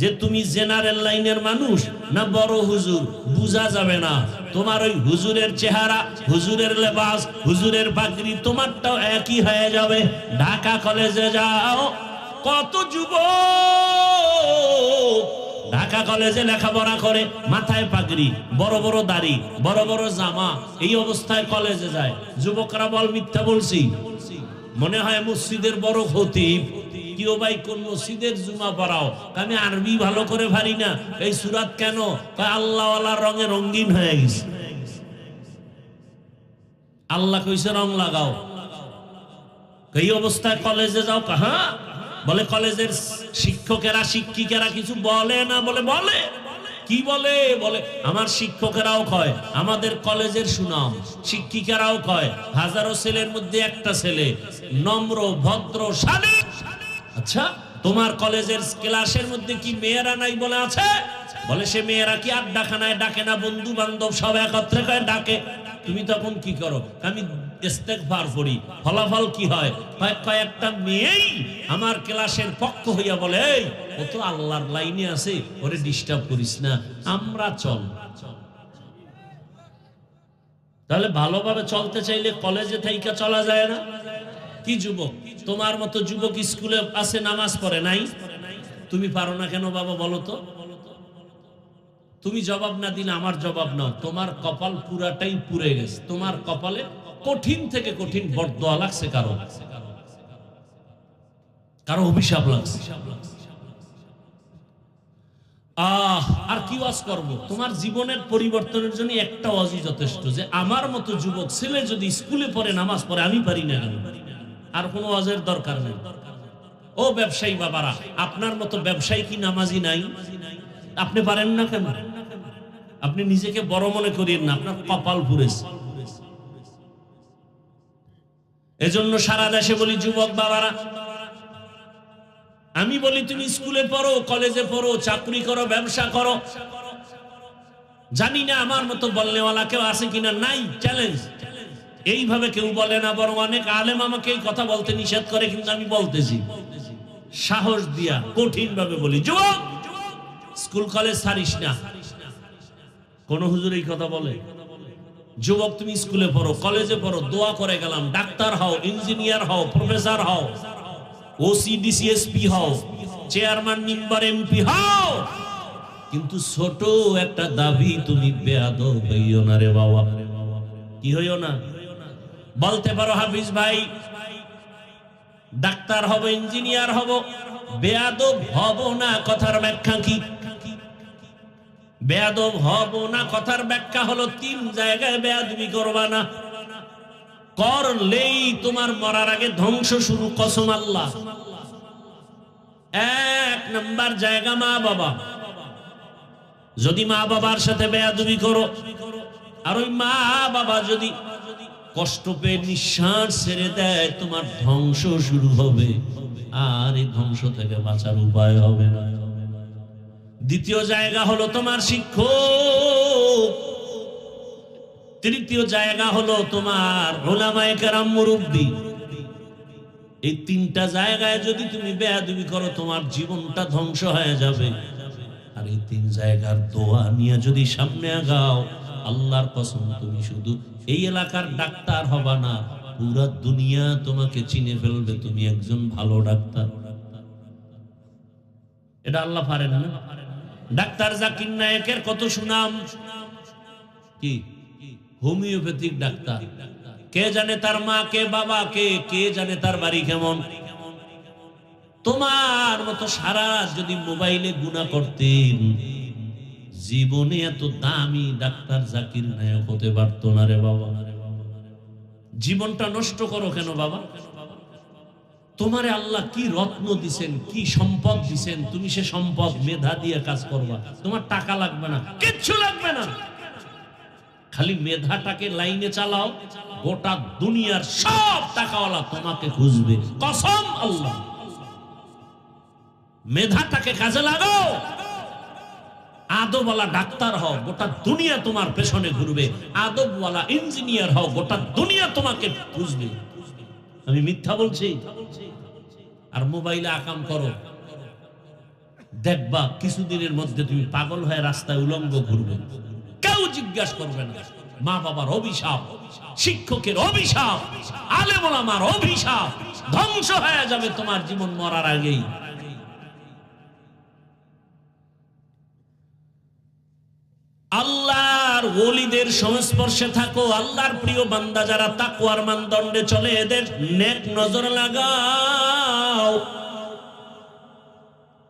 যে তুমি জেনারেল লাইনের মানুষ না বড় হুজুর বুঝা যাবে না। তোমার ওই হুজুরের চেহারা, হুজুরের লেবাস, হুজুরের পাগড়ি তোমারটাও একই হয়ে যাবে। ঢাকা কলেজে যাও, কত যুবক ঢাকা কলেজে লেখাপড়া করে, মাথায় পাগড়ি, বড় বড় দাড়ি, বড় বড় জামা, এই অবস্থায় কলেজে যায়। যুবকরা বল মিথ্যা বলছি? মনে হয় মসজিদের বড় খতিব। কেউ ভাই কোন মসজিদের জুমা পড়াও? আমি আরবি ভালো করে পারি না। এই সূরাত কেন? আল্লাহ ওয়ালার রঙে রঙিন হয়ে গেছে। আল্লাহ কইছে রং লাগাও। এই অবস্থায় কলেজে যাও, কাহা? বলে কলেজের শিক্ষকেরা শিক্ষিকারা কিছু বলে না? বলে বলে। কি বলে? বলে আমার শিক্ষকেরাও কয় আমাদের কলেজের সুনাম, শিক্ষিকারাও কয় হাজারো ছেলের মধ্যে একটা ছেলে নম্র ভদ্র শালীন। আচ্ছা, তোমার কলেজের ক্লাসের মধ্যে কি মেয়েরা নাই? বলে আছে। বলে সে মেয়েরা কি আড্ডাখানায় ডাকে না? বন্ধু বান্ধব সব একত্রে করে ডাকে। তুমি তখন কি করো? আমি ইস্তেগফার করি। ফলাফল কি হয়? কয়েকটা মেয়েই আমার ক্লাসের পক্ষ হইয়া বলে, এই ও তো আল্লাহর লাইনে আছে, ওরে ডিস্টার্ব করিস না, আমরা চল। তাহলে ভালোভাবে চলতে চাইলে কলেজে থাইকা চলা যায় না? কি যুবক, তোমার মতো যুবক স্কুলে আছে, নামাজ পড়ে নাই? তুমি পারো না কেন বাবা বলো তো? তুমি জবাব না দিলে আমার জবাব নাও। তোমার কপাল পুরাটাই পুড়ে গেছে। তোমার কপালে কঠিন থেকে কঠিন বরদোয়া লাগছে, কারো অভিশাপ লাগছে। আর কি ওয়াজ করব? তোমার জীবনের পরিবর্তনের জন্য একটা ওয়াজই যথেষ্ট, যে আমার মতো যুবক ছেলে যদি স্কুলে পড়ে, নামাজ পড়ে, আমি পারি না। আর কোনো ওয়াজের দরকার নেই। ও ব্যবসায়ী বাবারা, আপনার মতো ব্যবসায়ী কি নামাজি নাই? আপনি পারেন না কেন? আপনি নিজেকে বড় মনে করিয়েন না, আপনার কপাল পুড়েছে। এজন্য সারা দেশে বলি যুবক বাবারা, আমি বলি তুমি স্কুলে পড়ো, কলেজে পড়ো, চাকরি করো, ব্যবসা করো, জানি না আমার মতো বলনেওয়ালা কেউ আছে কিনা, নাই, চ্যালেঞ্জ। এইভাবে কেউ বলে না, বরং অনেক আলেম আমাকে এই কথা বলতে নিষেধ করে, কিন্তু আমি বলতেছি সাহস দিয়া কঠিন ভাবে বলি, যুবক স্কুল কলেজ ছাড়িস না। কোন হুজুর এই কথা বলে? যুবক তুমি স্কুলে পড়ো, কলেজে পড়ো, দোয়া করে গেলাম, ডাক্তার হও, ইঞ্জিনিয়ার হও, প্রফেসর হও, ওসি ডিসিএসপি হও, চেয়ারম্যান মেম্বার এমপি হও, কিন্তু ছোট একটা দাবি, তুমি বেয়াদব হইও না রে বাবা। কি হইও না? বলতে পারো হাফিজ ভাই ডাক্তার হব, ইঞ্জিনিয়ার হব, বেয়াদব হব না, কথার ব্যাখ্যা কি? বেয়াদব হব না কথার ব্যাখ্যা হলো তিন জায়গায় বেয়াদবি করবা না, করলেই তোমার মরার আগে ধ্বংস শুরু, কসম আল্লাহ। এক নাম্বার জায়গা মা বাবা। যদি মা বাবার সাথে বেয়াদবি করো, আর ওই মা বাবা যদি কষ্ট পেয়ে নিঃশ্বাস ছেড়ে দেয়, তোমার ধ্বংস শুরু হবে, আর এই ধ্বংস থেকে বাঁচার উপায় হবে না। দ্বিতীয় জায়গা হলো তোমার শিক্ষক, তৃতীয় জায়গা হলো তোমার উলামায়ে কেরাম, মুরব্বী। এই তিনটা জায়গায় যদি তুমি বেয়াদবি করো, তোমার জীবনটা ধ্বংস হয়ে যাবে। আর এই তিন জায়গার দোয়া নিয়ে যদি সামনে আগাও, আল্লাহর কসম তুমি শুধু এই এলাকার ডাক্তার হবা না, পুরা দুনিয়া তোমাকে চিনে ফেলবে, তুমি একজন ভালো ডাক্তার। এটা আল্লাহ পারেন না? ডাক্তার জাকির নায়েকের কত সুনাম, কি হোমিওপ্যাথিক ডাক্তার। কে জানে তার মা কে, বাবা কে, কে জানে তার বাড়ি কেমন। তোমার মতো সারা যদি মোবাইলে গুনাহ করতেন, জীবনে এত দামি ডাক্তার জাকির নায়েক হতে পারতো না রে বাবা। জীবনটা নষ্ট করো কেন বাবা? তোমারে আল্লাহ কি রত্ন দিছেন, কি সম্পদ দিছেন, তুমি সে সম্পদ মেধা দিয়ে কাজ করবা। তোমার টাকা লাগবে না, কিচ্ছু লাগবে না, খালি মেধাটাকে লাইনে চালাও, গোটা দুনিয়ার সব টাকাওয়ালা তোমাকে খুঁজবে, কসম আল্লাহ। মেধাটাকে কাজে লাগাও, আদবওয়ালা ডাক্তার হও, গোটা দুনিয়া তোমার পেছনে ঘুরবে। আদবওয়ালা ইঞ্জিনিয়ার হও, গোটা দুনিয়া তোমাকে খুঁজবে। আমি মিথ্যা বলছি? আর মোবাইলে আকাম করো, দেখবা কিছুদিনের মধ্যে তুমি পাগল হয়ে রাস্তায় উলঙ্গ ঘুরবে, কেউ জিজ্ঞাসা করবে না। মা বাবার অভিশাপ, শিক্ষকের অভিশাপ, আলেম ওলামার অভিশাপ, ধ্বংস হয়ে যাবে তোমার জীবন মরার আগেই। আল্লাহর ওলিদের সংস্পর্শে থাকো, আল্লাহর প্রিয় বান্দা যারা তাকওয়ার মানদণ্ডে চলে, এদের নেক নজর লাগাও।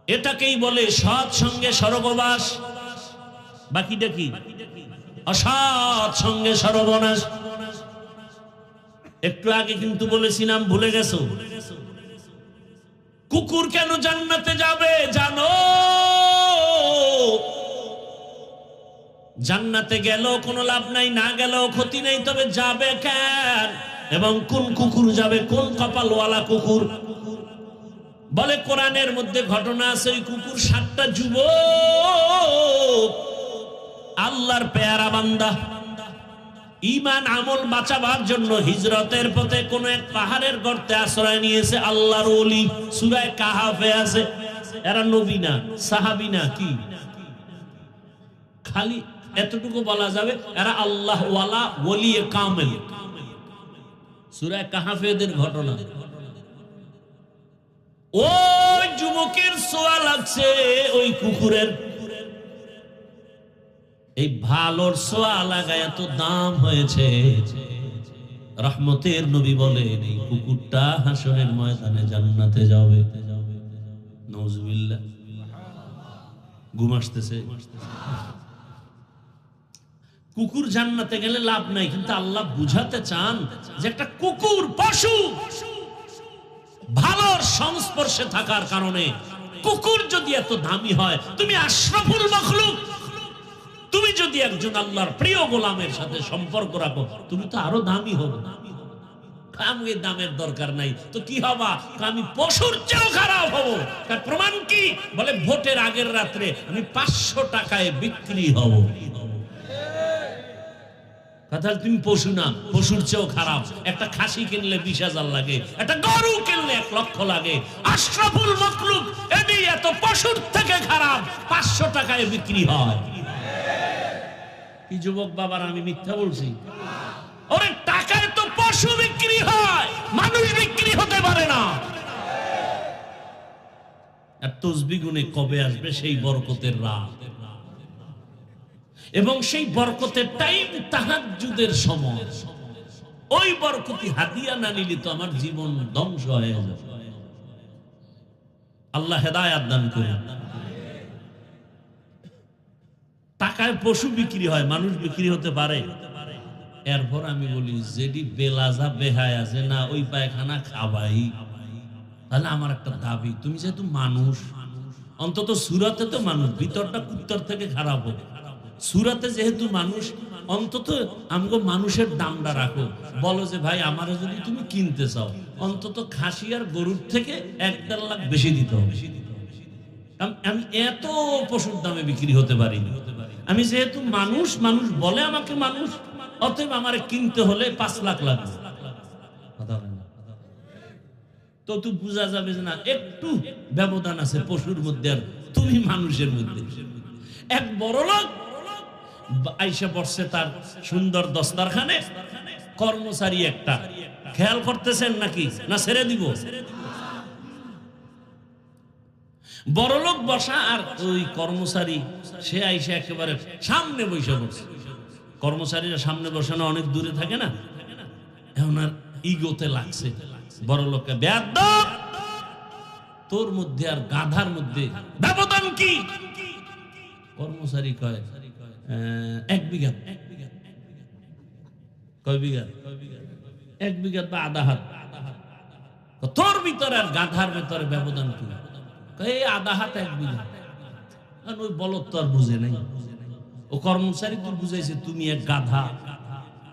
এটাকেই বলে সৎ সঙ্গে স্বর্গবাস। বাকিটা কি? অসৎ সঙ্গে সর্বনাশ। একটু আগে কিন্তু বলেছিলাম, ভুলে গেছো? কুকুর কেন জান্নাতে যাবে জানো? জান্নাতে গেল কোনো লাভ নাই, না গেলেও ক্ষতি নেই, তবে যাবে কেন এবং কোন কুকুর যাবে, কোন কপালওয়ালা কুকুর? বলে কোরআনের মধ্যে ঘটনা আছে, ওই কুকুর 7টা যুবক, আল্লাহর পেয়ারা বান্দা, ঈমান আমল বাঁচাবার জন্য হিজরতের পথে কোন এক পাহাড়ের গর্তে আশ্রয় নিয়েছে। আল্লাহর ওলি, সূরা কাহাফে আছে। এরা নবী না, সাহাবী না, কি খালি এতটুকু বলা যাবে এরা আল্লাহ ওয়ালা, ওলিয়ে কামেল। সূরা কাহাফের ঘটনা। ওই যুবকের ছোঁয়া লাগছে ওই কুকুরের, এই ভালোর ছোঁয়া লাগা এত দাম হয়েছে। রহমতের নবী বলেন এই কুকুরটা হাসরের ময়দানে জান্নাতে যাবে। নাউজুবিল্লাহ। ঘুম আসতেছে? কুকুর জান্নাতে গেলে লাভ নাই, কিন্তু আল্লাহ বুঝাতে চান যে একটা কুকুর পশু ভালোর সংস্পর্শে থাকার কারণে, কুকুর যদি এত দামি হয়, তুমি আশরাফুল মাখলুক, তুমি যদি একজন আল্লাহর প্রিয় গোলামের সাথে সম্পর্ক রাখো, তুমি তো আরো দামি হবে। আমি দামের দরকার নাই তো কি হবা, আমি পশুর চেয়েও খারাপ হব। তার প্রমাণ কি? বলে ভোটের আগের রাত্রে আমি 500 টাকায় বিক্রি হব। তাহলে তুমি পশু না, পশুর চেয়েও খারাপ। একটা খাসি কিনলে 20,000 লাগে, একটা গরু কিনলে 1 লক্ষ লাগে। আশরাফুল মাখলুক এদি এত পশুর থেকে খারাপ, 500 টাকায় বিক্রি হয়। কি যুবক বাবার আমি মিথ্যা বলছি? ওরে টাকায় তো পশু বিক্রি হয়, মানুষ বিক্রি হতে পারে না। আর তসবিহ গুনে কবে আসবে সেই বরকতের রাত, এবং সেই বরকতের টাইম তাহাজ্জুদের সময়। ওই বরকতি হাদিয়া না নিলে তো আমার জীবন ধ্বংস হয়ে যাবে। আল্লাহ হেদায়েত দান করুন। টাকায় পশু বিক্রি হয়, মানুষ বিক্রি হতে পারে? এরপর আমি বলি যেটি বেলাজা বেহায়া যে না ওই পায়খানা খাবাই, তাহলে আমার একটা দাবি, তুমি যেহেতু মানুষ, অন্তত সূরাতে তো মানুষ, ভিতরটা কুত্তর থেকে খারাপ হবে। সূরাতে যেহেতু মানুষ, অন্তত আমগো মানুষের দামটা রাখো। বলো যে ভাই আমার যদি তুমি কিনতে চাও, অন্তত খাসি আর গরুর থেকে 1-1.5 লাখ বেশি দিতে হবে। আমি এত পশুর দামে বিক্রি হতে পারি না। আমি যেহেতু মানুষ, মানুষ বলে আমাকে মানুষ, অতএব আমার কিনতে হলে 5 লাখ লাগবে। তো তুই বোঝা যাবে যে না একটু ব্যবধান আছে পশুর মধ্যে আর তুমি মানুষের মধ্যে। এক বড় লোক আইসা পড়ছে তার সুন্দর দস্তারখানে, কর্মচারী একটা, খেয়াল করতেছেন নাকি না ছেড়ে দিব? বড় লোক বসা আর ওই কর্মচারী সে আইসা একেবারে সামনে বসে পড়ছে। কর্মচারীরা সামনে বসানো অনেক দূরে থাকে না, এখন আর ইগোতে লাগছে বড় লোককে, বেয়াদব তোর মধ্যে আর গাধার মধ্যে ব্যবধান কি? কর্মচারী কয় 1 বিঘা। কয় বিঘা? 1 বিঘা বা আধা হাত। তোর ভিতরে আর গাধার ভিতরে ব্যবধান কি? এই আধা হাত 1 বিঘা। ওই বলদ তো আর বুঝে নাই। ও কর্মচারী তো বুঝাইছে তুমি এক গাধা,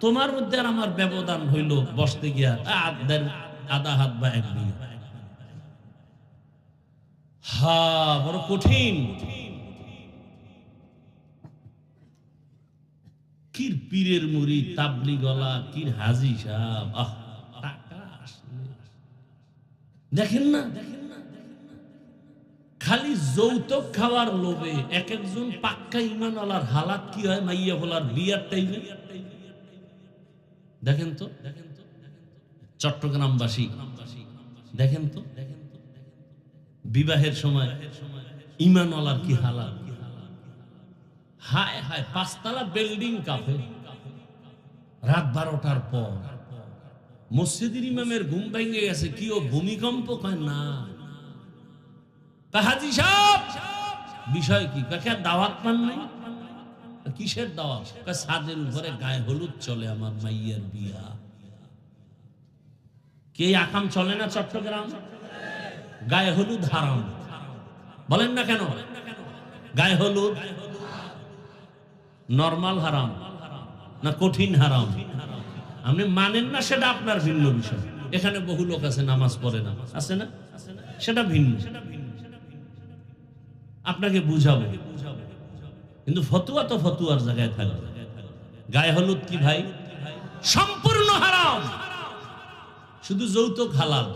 তোমার মধ্যে আর আমার ব্যবধান হইল বসতে গিয়া আধা হাত বা 1 বিঘা। হা, বড় কঠিন। কির পীরের মুরিদ, তাবলিগওয়ালা, কির হাজী সাহেব, আহ টাকা আসলে দেখেন না, খালি যৌতুক খাওয়ার লোভে এক একজন পাক্কা ঈমানওয়ালার হালাত কি হয় মাইয়া বলার বিয়ার টাইমে। দেখেন তো চট্টগ্রামবাসী, দেখেন তো বিবাহের সময় ঈমানওয়ালার কি হালাত। হায় হায়, 5 তলা বিল্ডিং কাঁপে রাত 12টার পর। মসজিদের ইমামের ঘুম ভেঙে গেছে, কি ও ভূমিকম্প? কয় না। হাজী সাহেব বিষয় কি? দাওয়াত পান নাই? কিসের দাওয়াত? ছাদের উপরে গায়ে হলুদ চলে, আমার মাইয়ার বিয়া। কে আকাম চলে না চট্টগ্রাম? গায়ে হলুদ হারাম, বলেন না কেন? গায়ে হলুদ নরমাল হারাম না কঠিন হারাম? আপনি মানেন না সেটা আপনার ভিন্ন বিষয়। এখানে বহু লোক আছে নামাজ পড়ে না, আছে না? সেটা ভিন্ন, আপনাকে বুঝাবো। কিন্তু ফতুয়া তো ফতুয়ার জায়গায় থাকবে। গায়ে হলুদ কি ভাই? সম্পূর্ণ হারাম। শুধু যৌতুক হালাল।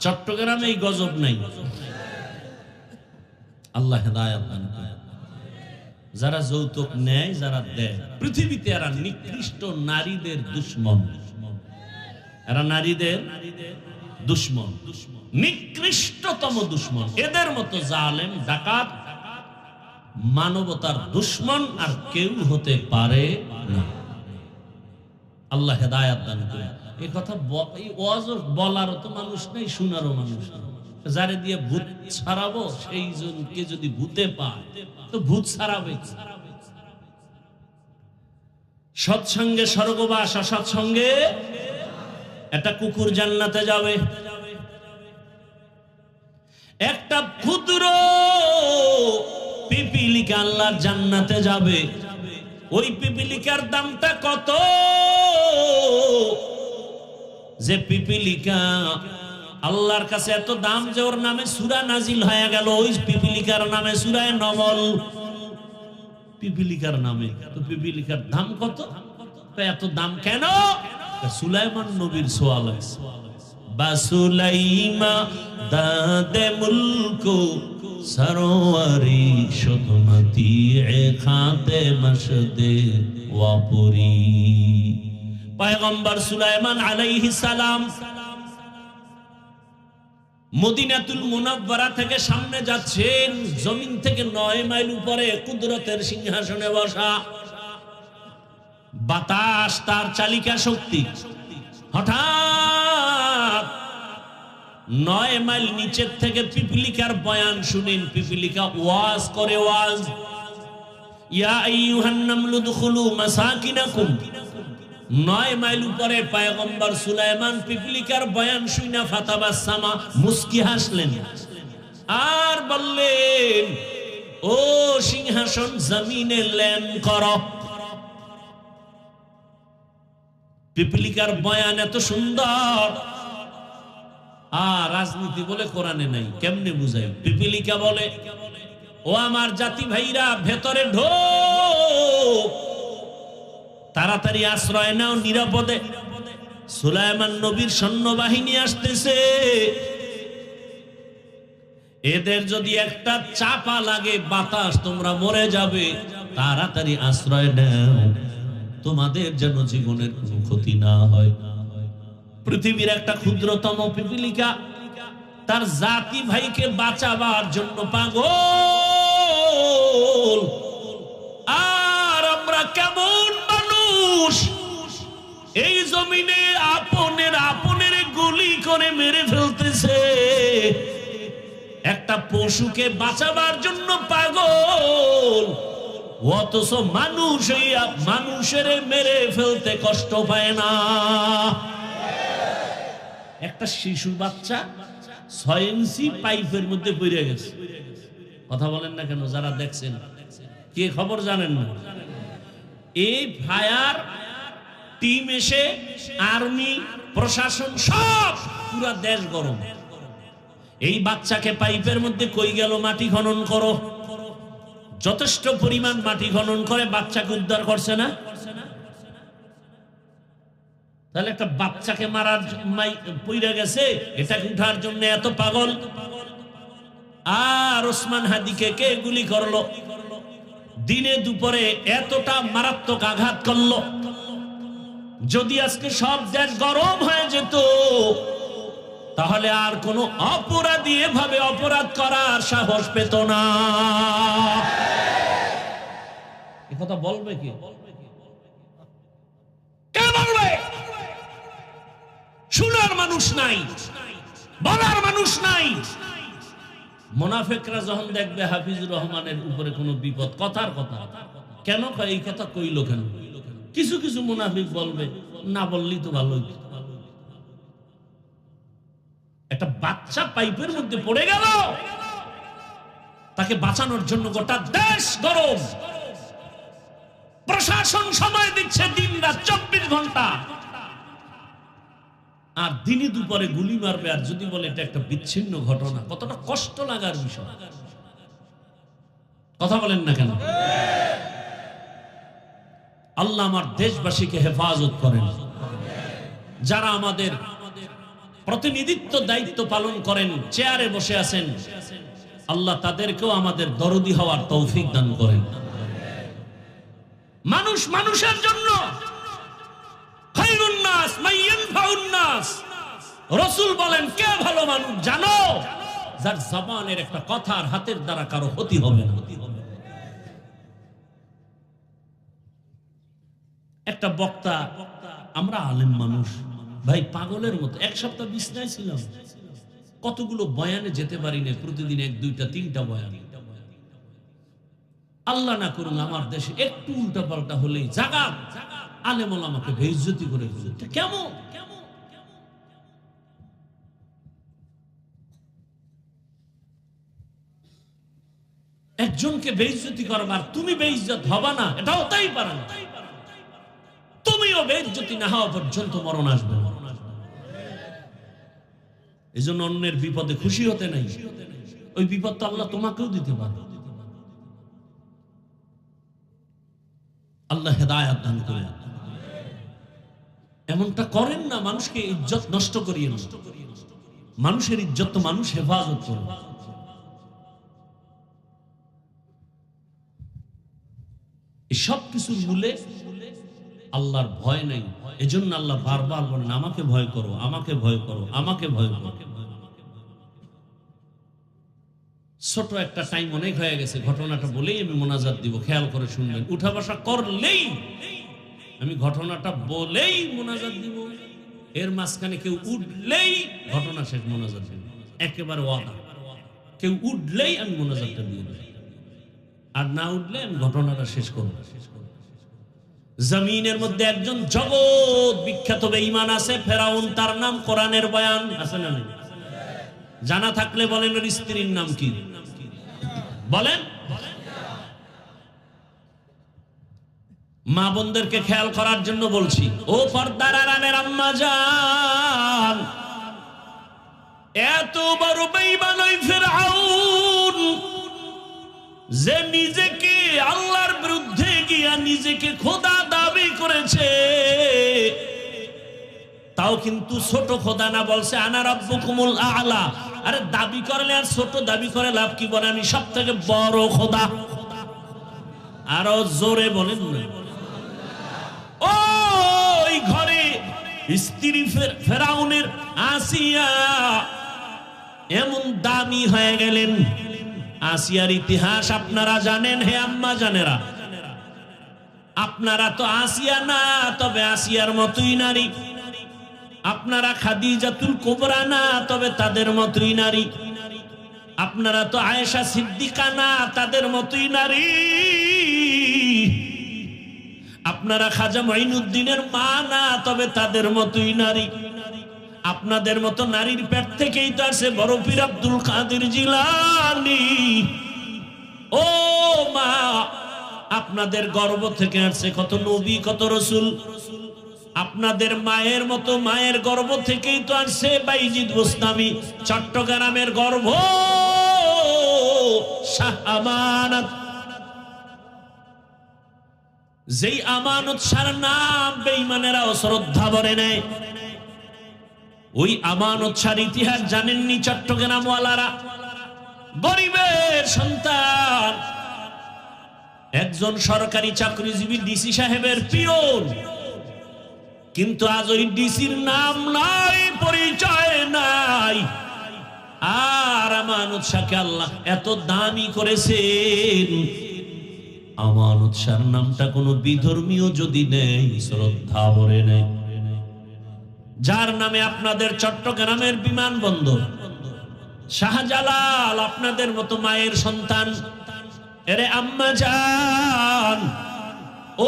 চট্টগ্রামে এই গজব নাই। আল্লাহ হেদায়েত দান করেন। যারা যৌতুক নেয়, যারা দেয়, পৃথিবীতে এরা নিকৃষ্ট নারীদের দুশ্মন। এরা নারীদের দুশ্মন, নিকৃষ্টতম দুশ্মন। এদের মতো জালেম, ডাকাত, মানবতার দুশ্মন আর কেউ হতে পারে না। আল্লাহ হেদায়েত দান করেন। এই কথা বলারও তো মানুষ নেই, শোনারও মানুষ নেই। যারে দিয়ে ভূত ছাড়াবো সেই জনকে যদি ভূতে পায় তো ভূত ছাড়াবে। সৎসঙ্গে স্বর্গবাস, অসৎসঙ্গে একটা কুকুর জান্নাতে যাবে। একটা ক্ষুদ্র পিপিলিকা আল্লাহর জান্নাতে যাবে। ওই পিপিলিকার দামটা কত? যে পিপিলিকা আল্লাহর কাছে এত দাম যে ওর নামে সূরা নাজিল হয়ে গেল, ওই পিপিলিকার নামে সূরায়ে নমল। পিপিলিকার নামে, তো পিপিলিকার দাম কত? এত দাম কেন? সুলাইমান নবীর সোয়াল আছে, বা সুলাইমা দাদে মুলকো সরোয়ারি শুদমতি এ খাতে মশদে ওয়াপুরি। পয়গম্বর সুলাইমান আলাইহিস সালাম মদিনাতুল মুনাওয়ারা থেকে সামনে যাচ্ছেন, জমিন থেকে 9 মাইল উপরে কুদরতের সিংহাসনে বসা। বাতাস তার চালিকা শক্তি। হঠাৎ 9 মাইল নিচের থেকে পিপিলিকার বয়ান শুনেন। পিপিলিকা ওয়াজ করে, ওয়াজ, ইয়া আইয়ুহান নামলু দুখুলু মাসাকিনাকুম। 9 মাইল উপরে পয়গম্বর সুলাইমান পিপিলিকার বয়ান শুনা ফাতাবাসসামা, মুস্কি হাসলেন আর বললেন, ও সিংহাসন জমিনে ল্যান্ড করো। পিপিলিকার বয়ান এত সুন্দর, আর রাজনীতি বলে কোরআনে নাই, কেমনে বুঝাই? পিপিলিকা বলে, ও আমার জাতি ভাইরা, ভেতরে ঢোক, তাড়াতাড়ি আশ্রয় নাও, নিরাপদে। সুলাইমান নবীর সৈন্যবাহিনী আসতেছে, এদের যদি একটা চাপা লাগে বাতাস, তোমরা মরে যাবে, তাড়াতাড়ি আশ্রয় নাও, তোমাদের যেন জীবনের কোনো ক্ষতি না হয়। পৃথিবীর একটা ক্ষুদ্রতম পিপিলিকা তার জাতি ভাইকে বাঁচাবার জন্য পাগল। আর আমরা কেমন মানুষ, এই জমিনে আপনের গুলি করে মেরে ফেলতেছে, একটা পশুকে বাঁচাবার জন্য পাগল, অথচ মানুষ এই মানুষের মেরে ফেলতে কষ্ট পায় না। একটা শিশু বাচ্চা 6 ইঞ্চি পাইপের মধ্যে পড়ে গেছে। কথা বলেন না কেন? যারা দেখছেন, কে খবর জানেন না? এই ফায়ার টিম এসে, আর্মি, প্রশাসন, সব, পুরা দেশ গরম। এই বাচ্চাকে পাইপের মধ্যে কই গেল, মাটি খনন করো। যথেষ্ট পরিমাণ মাটি খনন করে বাচ্চাকে উদ্ধার করছে না? তাহলে একটা বাচ্চাকে মারার পইরা গেছে, এটাকে উঠার জন্য এত পাগল। আর ওসমান হাদিকে কে গুলি করলো? দিনে দুপুরে এতটা মারাত্মক আঘাত করলো, যদি আজকে সব দেশ গরম হয়ে যেত, তাহলে আর কোন অপরাধী এভাবে অপরাধ করার সাহস পেত না। এ কথা বলবে কে? কে বলবে? শোনার মানুষ নাই, বলার মানুষ নাই। মুনাফিকরা যখন দেখবে হাফিজুর রহমানের উপরে কোনো বিপদ, কথার কথা, কেন কয় এই কথা কইলো কেন? কিছু কিছু মুনাফিক বলবে, না বললেই তো ভালো হইতো। একটা বাচ্চা পাইপের মধ্যে পড়ে গেল, তাকে বাঁচানোর জন্য গোটা দেশ গরম, প্রশাসন সময় দিচ্ছে দিন রাত 24 ঘন্টা, আর দিনে দুপুরে গুলি মারবে। আর যদি বলে এটা একটা বিচ্ছিন্ন ঘটনা, কতটা কষ্ট লাগার বিষয়। কথা বলেন না কেন? আল্লাহ আমার দেশবাসীকে হেফাজত করেন। যারা আমাদের প্রতিনিধিত্ব দায়িত্ব পালন করেন, চেয়ারে বসে আছেন, আল্লাহ তাদেরকেও আমাদের দরদি হওয়ার তৌফিক দান করেন। মানুষ মানুষের জন্য, খায়রুন নাস মান ইয়ানফাউন নাস। রাসূল বলেন, কে ভালো মানুষ জানো? যার জবানের একটা কথার হাতের দ্বারা কারো ক্ষতি হবে না। একটা বক্তা, আমরা আলেম মানুষ ভাই, পাগলের মতো 1 সপ্তাহ বিছনায় ছিলাম, কতগুলো বয়ানে যেতে পারি না, প্রতিদিন 1, 2, 3টা বয়ান। আল্লাহ না করুন আমার দেশে একটু উল্টা পাল্টা হলেই জাগা আলেম ওলামাকে বেইজ্জতি করে ফেলে। কেমন? একজনকে বেইজ্জতি করবার, তুমি বেইজ্জত হবা না, এটা হতেই পারে না। তুমিও বেইজ্জতি না হওয়া পর্যন্ত মরণ আসবে না। এই জন্য অন্যের বিপদে খুশি হতে নাই, ওই বিপদ তো আল্লাহ তোমাকেও দিতে পারে। আল্লাহ হেদায়েত দান করেন। এমনটা করেন না, মানুষকে ইজ্জত নষ্ট করিয়ে নষ্ট, মানুষের ইজ্জত তো মানুষ হেফাজত করে। এই সব কিছুর মূলে আল্লাহর ভয় নেই। এজন্য আল্লাহ বারবার বলেন আমাকে ভয় করো, আমাকে ভয় করো, আমাকে ভয় করো। ছোট একটা টাইম অনেক হয়ে গেছে, ঘটনাটা বলেই আমি মোনাজাত দিব, খেয়াল করে শুনবেন। উঠা বসা করলেই আমি ঘটনাটা বলেই মোনাজাত দিব, এর মাঝখানে কেউ উঠলেই ঘটনা শেষ, মোনাজাত দিব একেবারে ওয়াদা। কেউ উঠলেই আমি মোনাজাতটা দিয়ে দেব, আর না উঠলে আমি ঘটনাটা শেষ করব। জমিনের মধ্যে একজন জগৎ বিখ্যাত বেঈমান আছে, ফেরাউন, তার নাম কোরআনের বয়ান আছে না? জানা থাকলে বলেন ওর স্ত্রীর নাম কি বলেন। মা বোনদেরকে খেয়াল করার জন্য বলছি, ও পর্দার আড়ালের আম্মা জান, এত বড় বেঈমান ওই ফেরাউন, যে নিজেকে আল্লাহর বিরুদ্ধে গিয়া নিজেকে খোদা দাবি করেছে, তাও কিন্তু ছোট খোদা না, বলছে আনা রাব্বুকুমুল আ'লা। আরে দাবি করলে আর ছোট দাবি করে লাভ কি? বলে আমি সব থেকে বড় খোদা। আরো জোরে বলেন না। ওই ঘরে স্ত্রী ফেরাউনের আসিয়া এমন দামি হয়ে গেলেন। আসিয়ার ইতিহাস আপনারা জানেন, হে আম্মা জানেরা। আপনারা তো আসিয়া না, তবে আসিয়ার মতোই নারী। আপনারা খাদিজাতুল কুবরা না, তবে তাদের মতোই নারী। আপনারা তো আয়েশা সিদ্দিকা না, তাদের মতোই নারী। আপনারা খাজা মাইনুদ্দিনের মা না, তবে তাদের মতোই নারী। আপনাদের মতো নারীর পেট থেকেই তো আসে বড় পীর আব্দুল কাদের জিলানী। ও মা, আপনাদের গর্ভ থেকে আসছে কত নবী, কত রসুল। আপনাদের মায়ের মতো মায়ের গর্ভ থেকেই তো আসছে বাইজিদ বুস্তামি। চট্টগ্রামের গর্ভ শাহ আমানত, যেই আমানত সার নাম বেঈমানেরা শ্রদ্ধা ভরে নেয়। ওই আমানত সার ইতিহাস জানেননি চট্টগ্রাম ওয়ালারা? গরিবের সন্তান, একজন সরকারি চাকরিজীবী ডিসি সাহেবের পিয়ন, কিন্তু আজ ওই ডিসির নাম নাই, পরিচয় নাই। আর আমানত শাহকে আল্লাহ এত দামি করেছেন, আমানত শাহর নামটা কোনো বিধর্মীয় যদি নেই, শ্রদ্ধা ভরে নেয়। যার নামে আপনাদের চট্টগ্রামের বিমানবন্দর, শাহজালাল আপনাদের মতো মায়ের সন্তান। এরে আম্মা জান,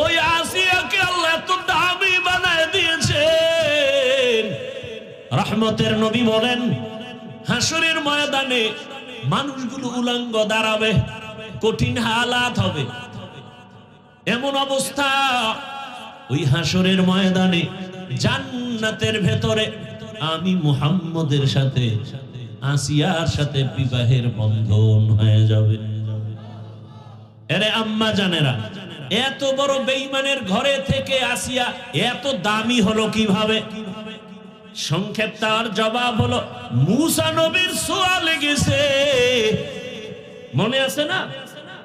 ওই আসিয়াকে আল্লাহ এত দামি বানায় দিয়েছেন। রহমতের নবী বলেন, হাসরের ময়দানে মানুষগুলো উলঙ্গ দাঁড়াবে, কঠিন হালাত হবে। এমন অবস্থা, ওই হাসরের ময়দানে জান্নাতের ভেতরে আমি মুহাম্মদের সাথে আসিয়ার সাথে বিবাহের বন্ধন হয়ে যাবে। এরে আম্মা জানেরা, এত বড় বেঈমানের ঘরে থেকে আসিয়া এত দামি হলো কিভাবে? সংক্ষেপ তার জবাব হলো, মুসা নবীর ছোঁয়া লেগেছে। মনে আছে না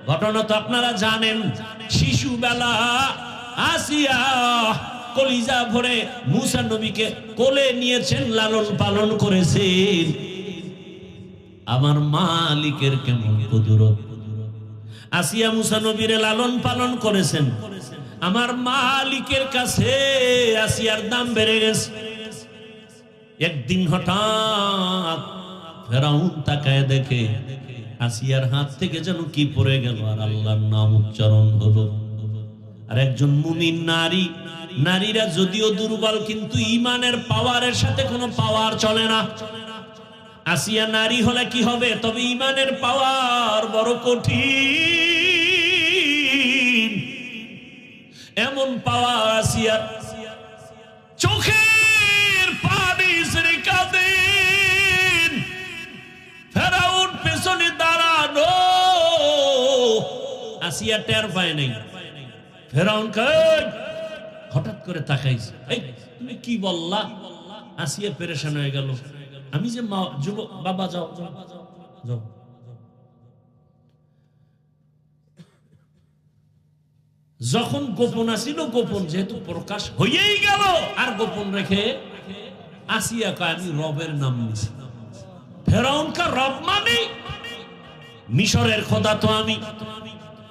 ঘটনা? তো আপনারা জানেন, শিশুবেলা আসিয়া কলিজা ভরে মুসা নবীকে কোলে নিয়েছেন, লালন পালন করেছেন। আমার মালিকের কেমন কুদরত! আসিয়া মুসা নবীরে লালন পালন করেছেন। আমার মালিকের কাছে আসিয়ার দাম বেড়ে গেছে। একদিন হঠাৎ ফেরাউন তাকায় দেখে আসিয়ার হাত থেকে যেন কি পড়ে গেল, আর আল্লাহর নাম উচ্চারণ হলো। আর একজন মুমিন নারী, নারীরা যদিও দুর্বল, কিন্তু ঈমানের পাওয়ারের সাথে কোনো পাওয়ার চলে না। আসিয়া নারী হলে কি হবে, তবে ঈমানের পাওয়ার বড় কঠিন। এমন পাওয়ার আসিয়ার, চোখের পানি ছেড়ে কাঁদে। আসিয়া টের পায় নাই। ফেরাউন কই হঠাৎ করে তাকাইছে, এই তুমি কি বললা? আসিয়া পেরেশান হয়ে গেল। আমি যে যুবক, বাবা যাও যাও যাও। যখন গোপন আসিল, গোপন যেহেতু প্রকাশ হয়েই গেল, আর গোপন রেখে আসিয়া কয় আমি রবের নাম নিছি। ফেরাউনকা রব মানে মিশরের খোদা তো আমি,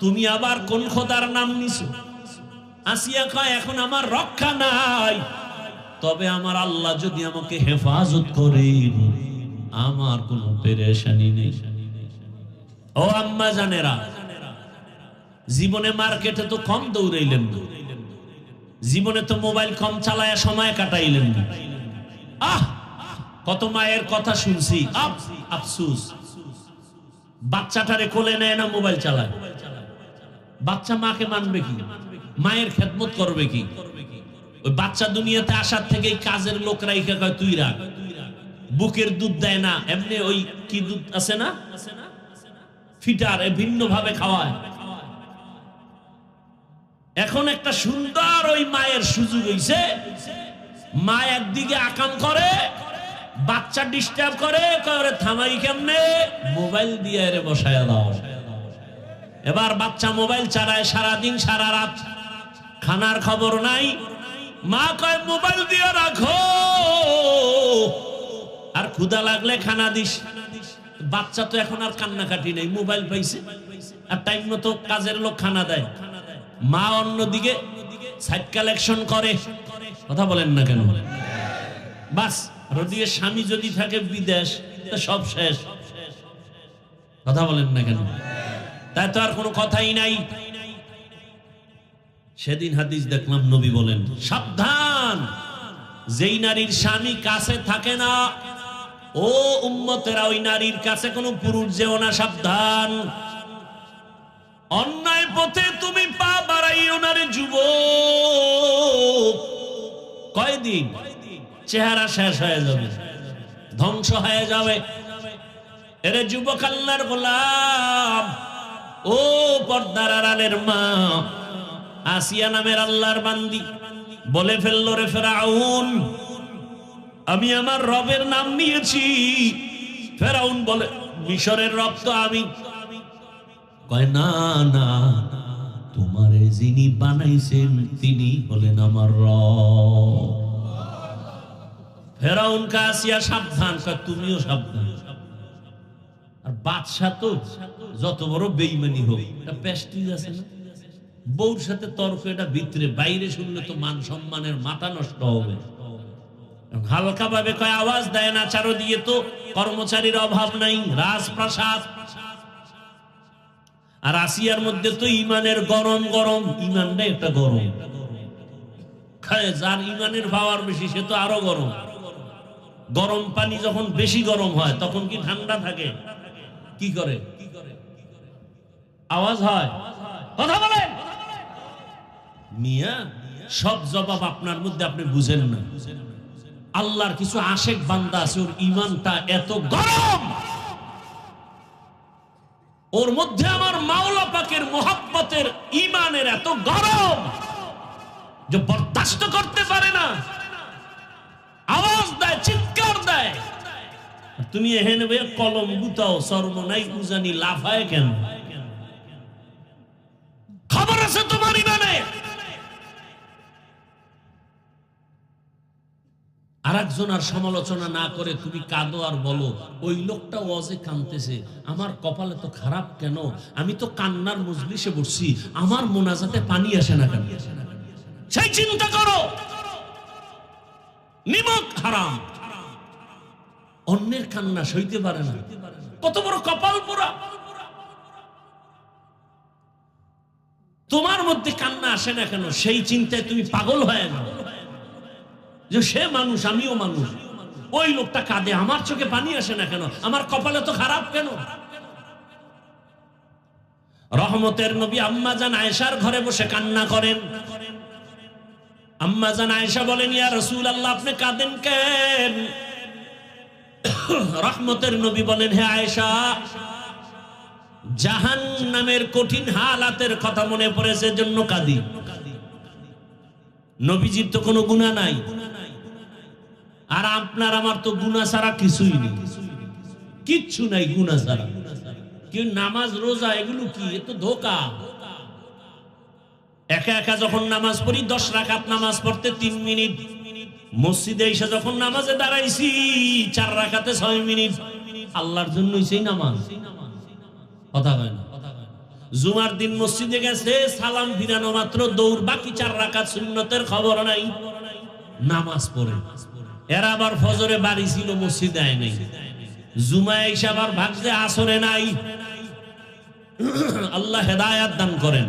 তুমি আবার কোন খোদার নাম নিছো? আসিয়া কয় এখন আমার রক্ষা নাই, তবে আমার আল্লাহ যদি আমাকে হেফাজত করেন আমার কোনো পেরেশানি নেই। ও আম্মা জানেরা, জীবনে মার্কেটে তো কম দৌড়াইলেন না, জীবনে তো মোবাইল কম চালায় সময় কাটাইলেন না। কত মায়ের কথা শুনছি, আফসুস, বাচ্চাটারে কোলে নেয় না, মোবাইল চালায়। বাচ্চা মাকে মানবে কি? মায়ের খেদমত করবে কি? ওই বাচ্চা দুনিয়াতে আসার থেকে কাজের লোক রাইখা কয় তুই রাখ। বুকের দুধ দেয় না, এমনি ওই কি দুধ আছে না, ফিটার, ভিন্ন ভাবে খাওয়ায়। এখন একটা সুন্দর ওই মায়ের সুযোগ হইছে, মা একদিকে আকাম করে, বাচ্চা ডিস্টার্ব করে, থামাই কেমনে? মোবাইল দিয়ে রে বসায় দাও। এবার বাচ্চা মোবাইল চালায় সারাদিন সারা রাত, খানার খবর নাই। মা কয় মোবাইল দিয়ে রাখো, আর ক্ষুধা লাগলে খানা দিস। বাচ্চা তো এখন আর কান্নাকাটি নেই, মোবাইল পাইছে, আর টাইম মতো কাজের লোক খানা দেয়। মা অন্যদিকে সাইড কালেকশন করে। কথা বলেন না কেন? বাস, রদিয়ে স্বামী যদি থাকে বিদেশ, তো সব শেষ। কথা বলেন না কেন? তাই তো আর কোনো কথাই নাই। সেদিন হাদিস দেখলাম, নবী বলেন সাবধান, যেই নারীর স্বামী কাছে থাকে না, ও উম্মতেরা, ওই নারীর কাছে কোনো পুরুষ যেও না, সাবধান। অন্যায় পথে তুমি পা বাড়াইও না রে যুবক। কয়দিন চেহারা শেষ হয়ে যাবে, ধ্বংস হয়ে যাবে। এরে যুবক, আল্লাহর গোলাম, ও পর্দার আড়ালের মা, আসিয়া নামের আল্লাহর বান্দি বলে ফেলল, রে ফেরাউন, আমি আমার রবের নাম নিয়েছি। ফেরাউন বলে, মিশরের রব তো আমি। কয় না না, তোমারে যিনি বানাইছেন তিনি হলেন আমার রব। ফেরাউন কা আসিয়া সাবধান, তুমিও সাবধান। আর বাদশা তো যত বড় বেঈমানি হোক, এটা প্রেস্টিজ আছে না, বউর সাথে তর্ক, এটা ভিতরে, বাইরে শুনলে তো মান সম্মানের মাথা নষ্ট হবে। হালকা ভাবে কয়, আওয়াজ দেয় না, চারদিকে তো কর্মচারীর অভাব নাই, রাজপ্রাসাদ। আর আসিয়ার মধ্যে তো ইমানের গরম গরম, ইমানটা একটা গরম, যার ইমানের পাওয়ার বেশি সে তো আরো গরম। গরম পানি যখন বেশি গরম হয় তখন কি ঠান্ডা থাকে? কি করে? আওয়াজ হয়। কথা বলেন মিয়া, সব জবাব আপনার মধ্যে আপনি বুঝেন না। আল্লাহর কিছু আশেক বান্দা আছে, ওর ইমানটা এত গরম, ওর মধ্যে আমার মাওলা পাকের মোহাব্বতের ইমানের এত গরম যে বরদাস্ত করতে পারে না, আওয়াজ দেয়, চিৎকার দেয়। তুমি এখানে কলম গুতাও, সর্বনাই উজানি লাফায় কেন? খবর আছে তোমার ইমানে? আর একজন আর সমালোচনা না করে তুমি কাঁদো আর বলো, ওই লোকটা ওয়াজে কাঁদতেছে, আমার কপালে তো খারাপ কেন? আমি তো কান্নার মজলিসে বসছি, আমার মোনাজাতে পানি আসে না কেন? সেই চিন্তা করো। নিমক হারাম, অন্যের কান্না সইতে পারে না, কত বড় কপাল পোড়া। তোমার মধ্যে কান্না আসে না কেন? সেই চিন্তায় তুমি পাগল হয়ে না যে সে মানুষ, আমিও মানুষ, ওই লোকটা কাঁদে, আমার চোখে পানি আসে না কেন? আমার কপালে তো খারাপ কেন? রহমতের নবী আম্মা জান আয়েশার ঘরে বসে কান্না করেন। আম্মা জান আয়েশা বলেন, ইয়া রাসূলুল্লাহ, আপনি কাঁদেন কেন? রহমতের নবী বলেন, হে আয়েশা, জাহান্নামের কঠিন হালাতের কথা মনে পড়েছে, জন্য কাঁদি। নবীজির তো কোনো গুনাহ নাই, আর আপনার আমার তো গুনাহ ছাড়া কিছুই নেই, কিচ্ছু নাই গুনাহ ছাড়া। কি নামাজ রোজা এগুলো কি? এ তো ধোঁকা। একা একা যখন নামাজ পড়ি 10 রাকাত নামাজ পড়তে 3 মিনিট, মসজিদে এসে যখন নামাজে দাঁড়াইছি 4 রাকাতে 6 মিনিট, আল্লাহর জন্যই সেই নামাজ। কথা হয় না? জুমার দিন মসজিদে গেছে, সালাম ফিরানো মাত্র দৌড়, বাকি 4 রাকাত সুন্নতের খবর নাই, নামাজ পড়ে। এরা আবার ফজরে বাড়ি ছিল, মসজিদে আয় নাই, জুমায় এসে আবার ভাগছে, আসরে নাই। আল্লাহ হেদায়াত দান করেন।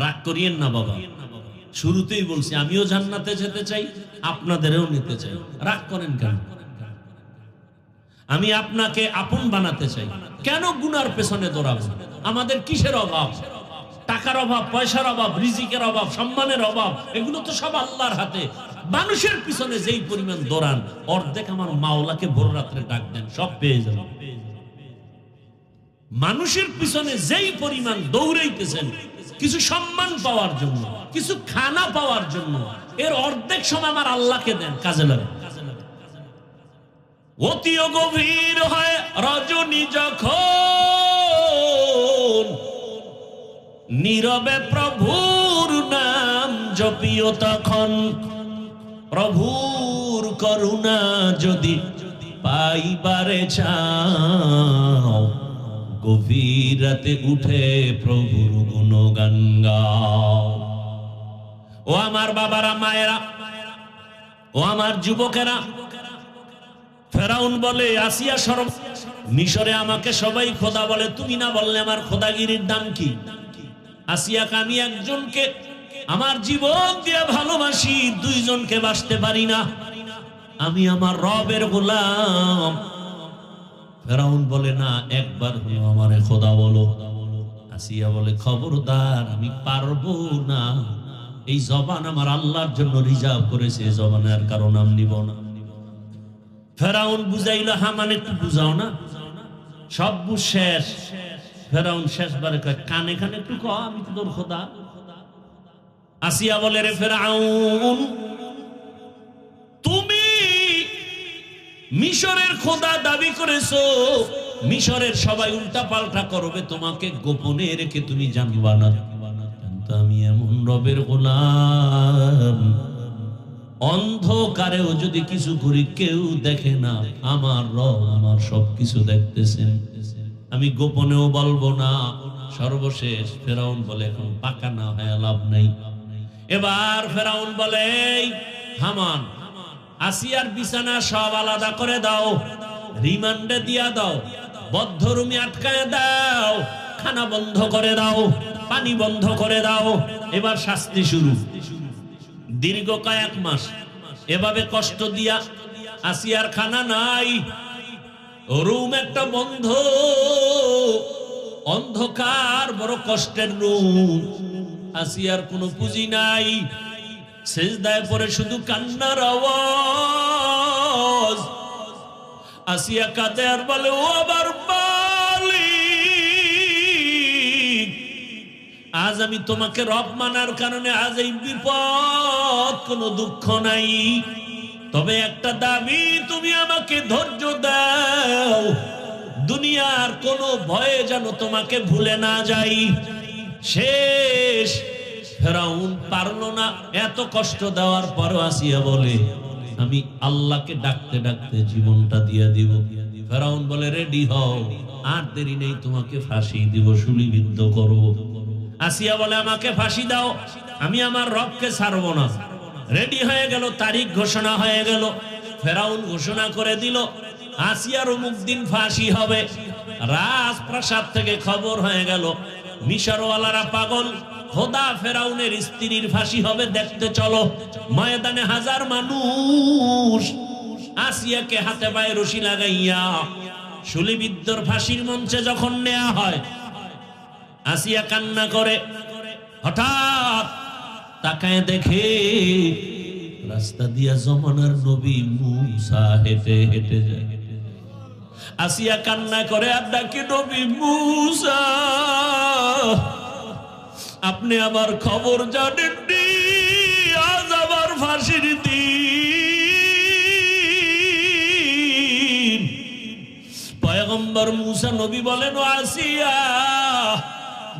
রাগ করিয়েন না বাবা, শুরুতেই বলছি আমিও জান্নাতে যেতে চাই, আপনাদেরও নিতে চাই। রাগ করেন কেন? আমি আপনাকে আপন বানাতে চাই। কেন গুনার পেছনে দৌড়াবো? আমাদের কিসের অভাব? টাকার অভাব, পয়সার অভাব, রিজিকের অভাব, সম্মানের অভাব, এগুলো তো সব আল্লাহর হাতে। মানুষের পিছনে যেই পরিমাণ দৌড়ান, অর্ধেক আমার মাওলাকে ভোর রাত্রে ডাক দেন, সব পেয়ে যাবেন। মানুষের পিছনে যেই পরিমাণ দৌড়াইতেছেন কিছু সম্মান পাওয়ার জন্য, কিছু খানা পাওয়ার জন্য, এর অর্ধেক সময় আমার আল্লাহকে দেন, কাজে লাগে। অতি গভীর হয় রজনী যখন, নীরবে প্রভুর নাম জপিও তখন। প্রভুর করুণা যদি পাইবারে চাও, গভীর রাতে উঠে প্রভুর গুণগান গাও। ও আমার বাবারা, মায়েরা, ও আমার যুবকেরা, ফেরাউন বলে আসিয়া সর্ব মিশরে আমাকে সবাই খোদা বলে, তুমি না বললে আমার খোদাগিরির দাম কি? আসিয়াকে আমি একজনকে আমার জীবন দিয়ে ভালোবাসি, 2 জনকে বাসতে পারি না, আমি আমার রবের গোলাম। ফেরাউন বলে না, একবার হলো আমারে খোদা বলো। আসিয়া বলে খবরদার, আমি পারবো না, এই জবান আমার আল্লাহর জন্য রিজার্ভ করেছে, জবানের কারণ আমি নিব না। ফেরাউন বুঝাইল, হামান একটু বুঝাও না, সব বুঝ শেষ। ফেরাউন শেষবারে কয়, কানে কানে একটু কও, আমি তো তোর খোদা। আসিয়া বলে, রে ফেরাউন, তুমি মিশরের খোদা দাবি করেছো, মিশরের সবাই উল্টা পাল্টা করবে, তোমাকে গোপনে রেখে তুমি জানবা না। কিন্তু আমি এমন রবের গোলাম, অন্ধকারেও যদি কিছু করি কেউ দেখে না, আমার রব আমার সবকিছু দেখতেছেন, আমি গোপনেও বলবো না। সর্বশেষ ফেরাউন বলে, এখন পাকা না হয় লাভ নাই। এবার ফেরাউন বলে, হামান, আসিয়ার বিছানা সব আলাদা করে দাও, রিমান্ডে দিয়া দাও, বদ্ধ রুমে আটকায় দাও, খানা বন্ধ করে দাও, পানি বন্ধ করে দাও। এবার শাস্তি শুরু। দীর্ঘ কয়েক মাস এভাবে কষ্ট দিয়া, আসিয়ার খানা নাই, রুম একটা বন্ধ, অন্ধকার, বড় কষ্টের রুম। আসিয়ার কোনো পুঁজি নাই, সেজদায় পড়ে শুধু কান্নার আওয়াজ। আসিয়া কাঁদে আর বলে, ও আবার মালিক, আজ আমি তোমাকে রব মানার কারণে আজ এই বিপদ, কোনো দুঃখ নাই, তবে একটা দাবি, তুমি আমাকে ধৈর্য দাও, দুনিয়ার কোনো ভয়ে যেন তোমাকে ভুলে না যাই। শেষ। ফেরাউন পারলো না, এত কষ্ট দেওয়ার পরও আসিয়া বলে, আমি আল্লাহকে ডাকতে ডাকতে জীবনটা দিয়ে দিব। ফেরাউন বলে, রেডি হও, আর দেরি নেই, তোমাকে ফাঁসি দিব, শুলিবিদ্ধ করব। আসিয়া বলে, আমাকে ফাঁসি দাও, আমি আমার রবকে ছাড়বো না। রেডি হয়ে গেল, তারিখ ঘোষণা হয়ে গেল। ফেরাউন ঘোষণা করে দিল, আসিয়ার অমুক দিন ফাঁসি হবে। রাজপ্রাসাদ থেকে খবর হয়ে গেল, মিশরওয়ালারা পাগল, খোদা ফেরাউনের স্ত্রীর ফাঁসি হবে, দেখতে চলো। ময়দানে হাজার মানুষ, আসিয়াকে হাতে পায়ে রশি লাগাইয়া শুলিবিদ্ধর ফাঁসির মঞ্চে যখন নেওয়া হয়, আসিয়া কান্না করে। হঠাৎ তাকায় দেখে রাস্তা দিয়া জমানার নবী মুসা হেঁটে হেঁটে যায়। আসিয়া কান্না করে আর ডাকে, নবী মূসা, আপনি আমার খবর জানেননি, আজ আমার ফাঁসির দিন। পয়গম্বর মূসা নবী বলেন, ও আসিয়া,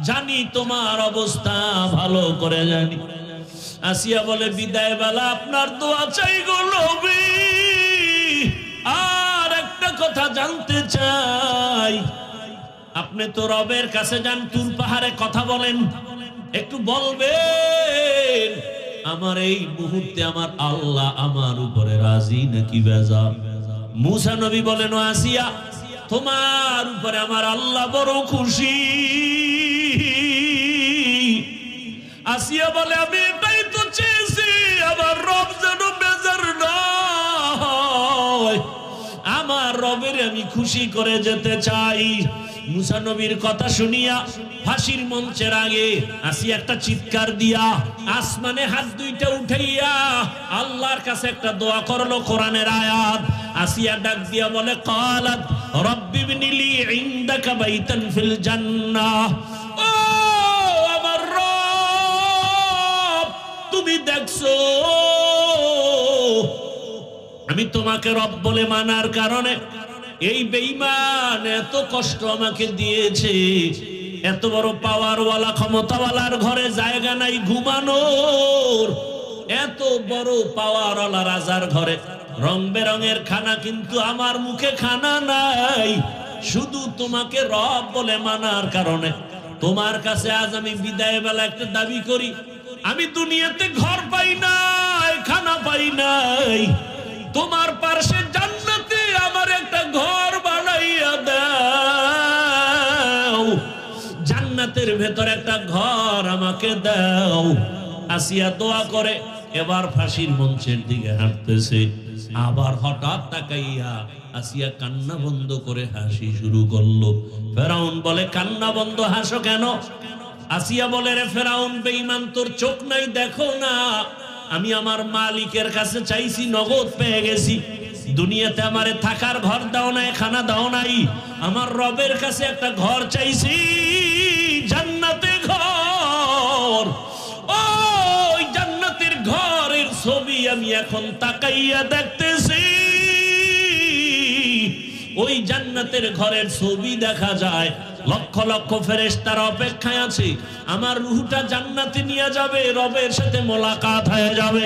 জানি তোমার অবস্থা ভালো করে জানি। আসিয়া বলে, বিদায় বেলা আপনার দোয়া চাই গো নবী, আর একটা কথা জানতে চাই, আপনি তো রবের কাছে যান, তুর পাহাড়ে কথা বলেন, একটু বলবেন আমার এই মুহূর্তে আমার আল্লাহ আমার উপরে রাজি নাকি বেজার? মূসা নবী বলেন, ও আসিয়া, তোমার উপরে আমার আল্লাহ বড় খুশি। আসিয়া বলে, আমি এটাই তো চেয়েছি, আমার রব যেন বেজার নয়, আমার রবের আমি খুশি করে যেতে চাই। মূসা নবীর কথা শুনিয়া ফাঁসির মঞ্চের আগে আসিয়া একটা চিৎকার দিয়া আসমানে হাত দুইটা উঠাইয়া আল্লাহর কাছে একটা দোয়া করলো, কোরআনের আয়াত। আসিয়া ডাক দিয়া বলে, ক্বালাত রব্বি ইবনিলি ইনদাকা বাইতান ফিল জান্নাহ, ও আমার রব, তুমি দেখছো আমি তোমাকে রব বলে মানার কারণে এই বেঈমান এত কষ্ট আমাকে দিয়েছে, এত বড় পাওয়ারওয়ালা ক্ষমতাওয়ালার ঘরে জায়গা নাই ঘুমানোর, এত বড় পাওয়ারওয়ালা রাজার ঘরে রং বেরঙের খানা, কিন্তু আমার মুখে খানা নাই, শুধু তোমাকে রব বলে মানার কারণে। তোমার কাছে আজ আমি বিদায় বেলা একটা দাবি করি, আমি দুনিয়াতে ঘর পাই নাই, খানা পাই নাই, তোমার পাশে জান্নাতে আমার একটা ঘর বানাইয়া দাও, জান্নাতের ভেতর একটা ঘর আমাকে দাও। আসিয়া দোয়া করে এবার ফাঁসির মঞ্চের দিকে হাঁটতেছে, আবার হঠাৎ তাকাইয়া আসিয়া কান্না বন্ধ করে হাসি শুরু করলো। ফেরাউন বলে, কান্না বন্ধ, হাসো কেন? আসিয়া বলে, রে ফেরাউন বেঈমান, তোর চোখ নাই, দেখো না আমি আমার মালিকের কাছে চাইছি, নগদ পেয়ে গেছি, দুনিয়াতে আমারে থাকার ঘর দাও নাই, খানা দাও নাই, আমার রবের কাছে একটা ঘর চাইছি, জান্নাতে ঘর, ওই জান্নাতের ঘরের ছবি আমি এখন তাকাইয়া দেখতেছি, ওই জান্নাতের ঘরের ছবি দেখা যায়, লক্ষ লক্ষ ফেরেশতারা অপেক্ষায় আছে, আমার রূহটা জান্নাতে নিয়ে যাবে, রবের সাথে মোলাকাত হয়ে যাবে,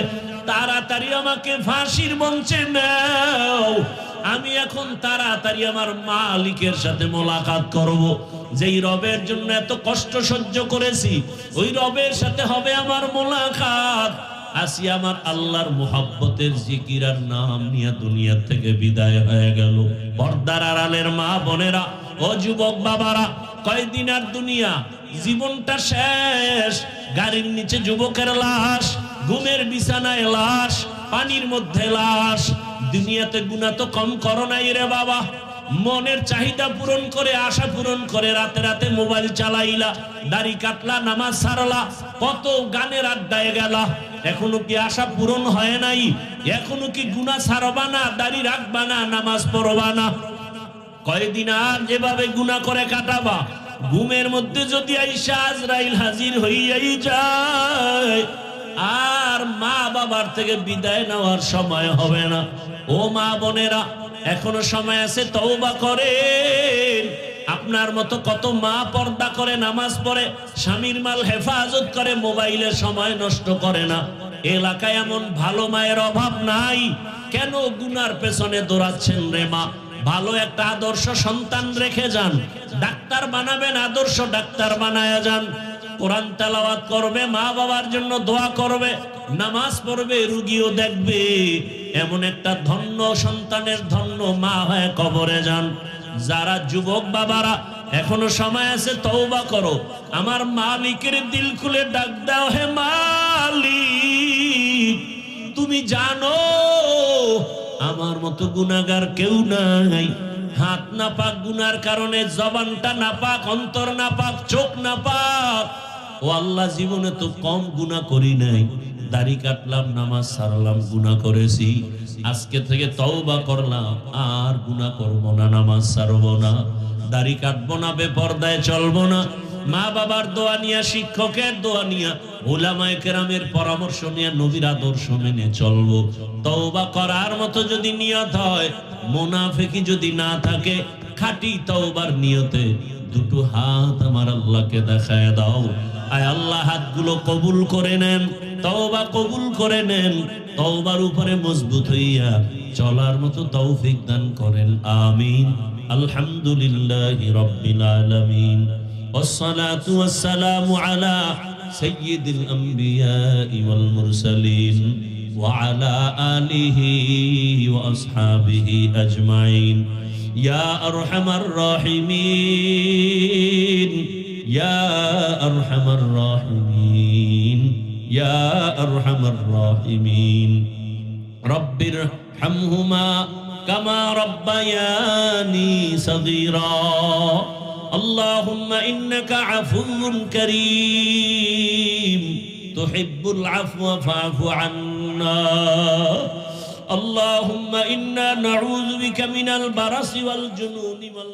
তাড়াতাড়ি আমাকে ফাঁসির মঞ্চে নাও, আমি এখন তাড়াতাড়ি আমার মালিকের সাথে মোলাকাত করব, যেই রবের জন্য এত কষ্ট সহ্য করেছি, ওই রবের সাথে হবে আমার মোলাকাত। আসিয়া আমার আল্লাহর মুহাব্বতের জিকির আর নাম নিয়ে দুনিয়া থেকে বিদায় হয়ে গেল। পর্দার আড়ালের মা বোনেরা, ও যুবক বাবারা, কয়দিন আর দুনিয়া, জীবনটা শেষ, গাড়ির নিচে যুবকের লাশ, ঘুমের বিছানায় লাশ, পানির মধ্যে লাশ, দুনিয়াতে গুনাহ তো কম করো নাই রে বাবা, মনের চাহিদা পূরণ করে, আশা পূরণ করে রাতে রাতে মোবাইল চালাইলা, দাড়ি কাটলা, নামাজ ছাড়লা, কত গানের আড্ডায় গেলা, এখনো কি আশা পূরণ হয় নাই? এখনো কি গুনাহ ছাড়বা না, দাড়ি রাখবা না, নামাজ পড়বা না? কয়দিন আর যেভাবে গুনাহ করে কাটাবা, ঘুমের মধ্যে যদি আইসা আজরাইল হাজির হইয়াই যায়, আর মা বাবার থেকে বিদায় নেওয়ার সময় হবে না। ও মা বোনেরা, এখনো সময় আছে, তওবা করেন। আপনার মতো কত মা পর্দা করে, নামাজ পড়ে, স্বামীর মাল হেফাজত করে, মোবাইলে সময় নষ্ট করে না। এলাকায় এমন ভালো মায়ের অভাব নাই, কেন গুনার পেছনে দৌড়াচ্ছেন রে মা? ভালো একটা আদর্শ সন্তান রেখে যান, ডাক্তার বানাবেন, আদর্শ ডাক্তার বানায়া যান, কোরআন তেলাওয়াত করবে, মা বাবার জন্য দোয়া করবে, নামাজ পড়বে, রুগীও দেখবে, এমন একটা ধন্য সন্তানের ধন্য মা হয়ে কবরে যান। যারা যুবক বাবারা এখনো সময় আছে, তওবা করো, আমার মালিকের দিল খুলে ডাক দাও, হে মালিক, তুমি জানো আমার মতো গুনাহগার কেউ নাই, হাত নাপাক, গুনার কারণে জবানটা নাপাক, অন্তর নাপাক, চোখ নাপাক, ও আল্লাহ জীবনে তো কম গুনাহ করি নাই, দাড়ি কাটলাম, নামাজ ছাড়লাম, গুনাহ করেছি, আজকে থেকে তওবা করলাম, আর গুনাহ করব না, নামাজ ছাড়ব না, দাড়ি কাটবো না, বেপরদায় চলবো না, মা বাবার দোয়া নিয়া, শিক্ষকের দোয়া নিয়া, উলামায়ে কেরামের পরামর্শ নিয়ে, নবীর আদর্শ মেনে চলবো। তওবা করার মতো যদি নিয়ত হয়, মুনাফিকি যদি না থাকে, খাঁটি তওবার নিয়তে দুটো হাত আমার আল্লাহকে দেখায় দাও। আয় আল্লাহ, হাতগুলো কবুল করে নেন, তওবা কবুল করে নেন, তওবার উপরে মজবুত হইয়া চলার মতো তৌফিক দান করেন, আমিন। আলহামদুলিল্লাহি রাব্বিল আলামিন, ওয়াসসালাতু ওয়াসসালামু আলা সাইয়্যিদিল আমবিয়াই ওয়াল মুরসালিন ওয়া আলা আলিহি ওয়া আসহাবিহি আজমাইন। ইয়া আরহামার রাহিমিন, ইয়া আরহামার রাহিমিন, ইয়া আরহামার রাহিমিন। রব্বির হামহুমা কামা রব্বায়ানি সগীরা। আল্লাহুম্মা ইন্নাকা আফুউন কারীম তুহিব্বুল আফওয়া ফা'ফু আন্না। আল্লাহুম্মা ইন্না নাউযু বিকা মিনাল বারাসি ওয়াল জুনুনি ওয়াল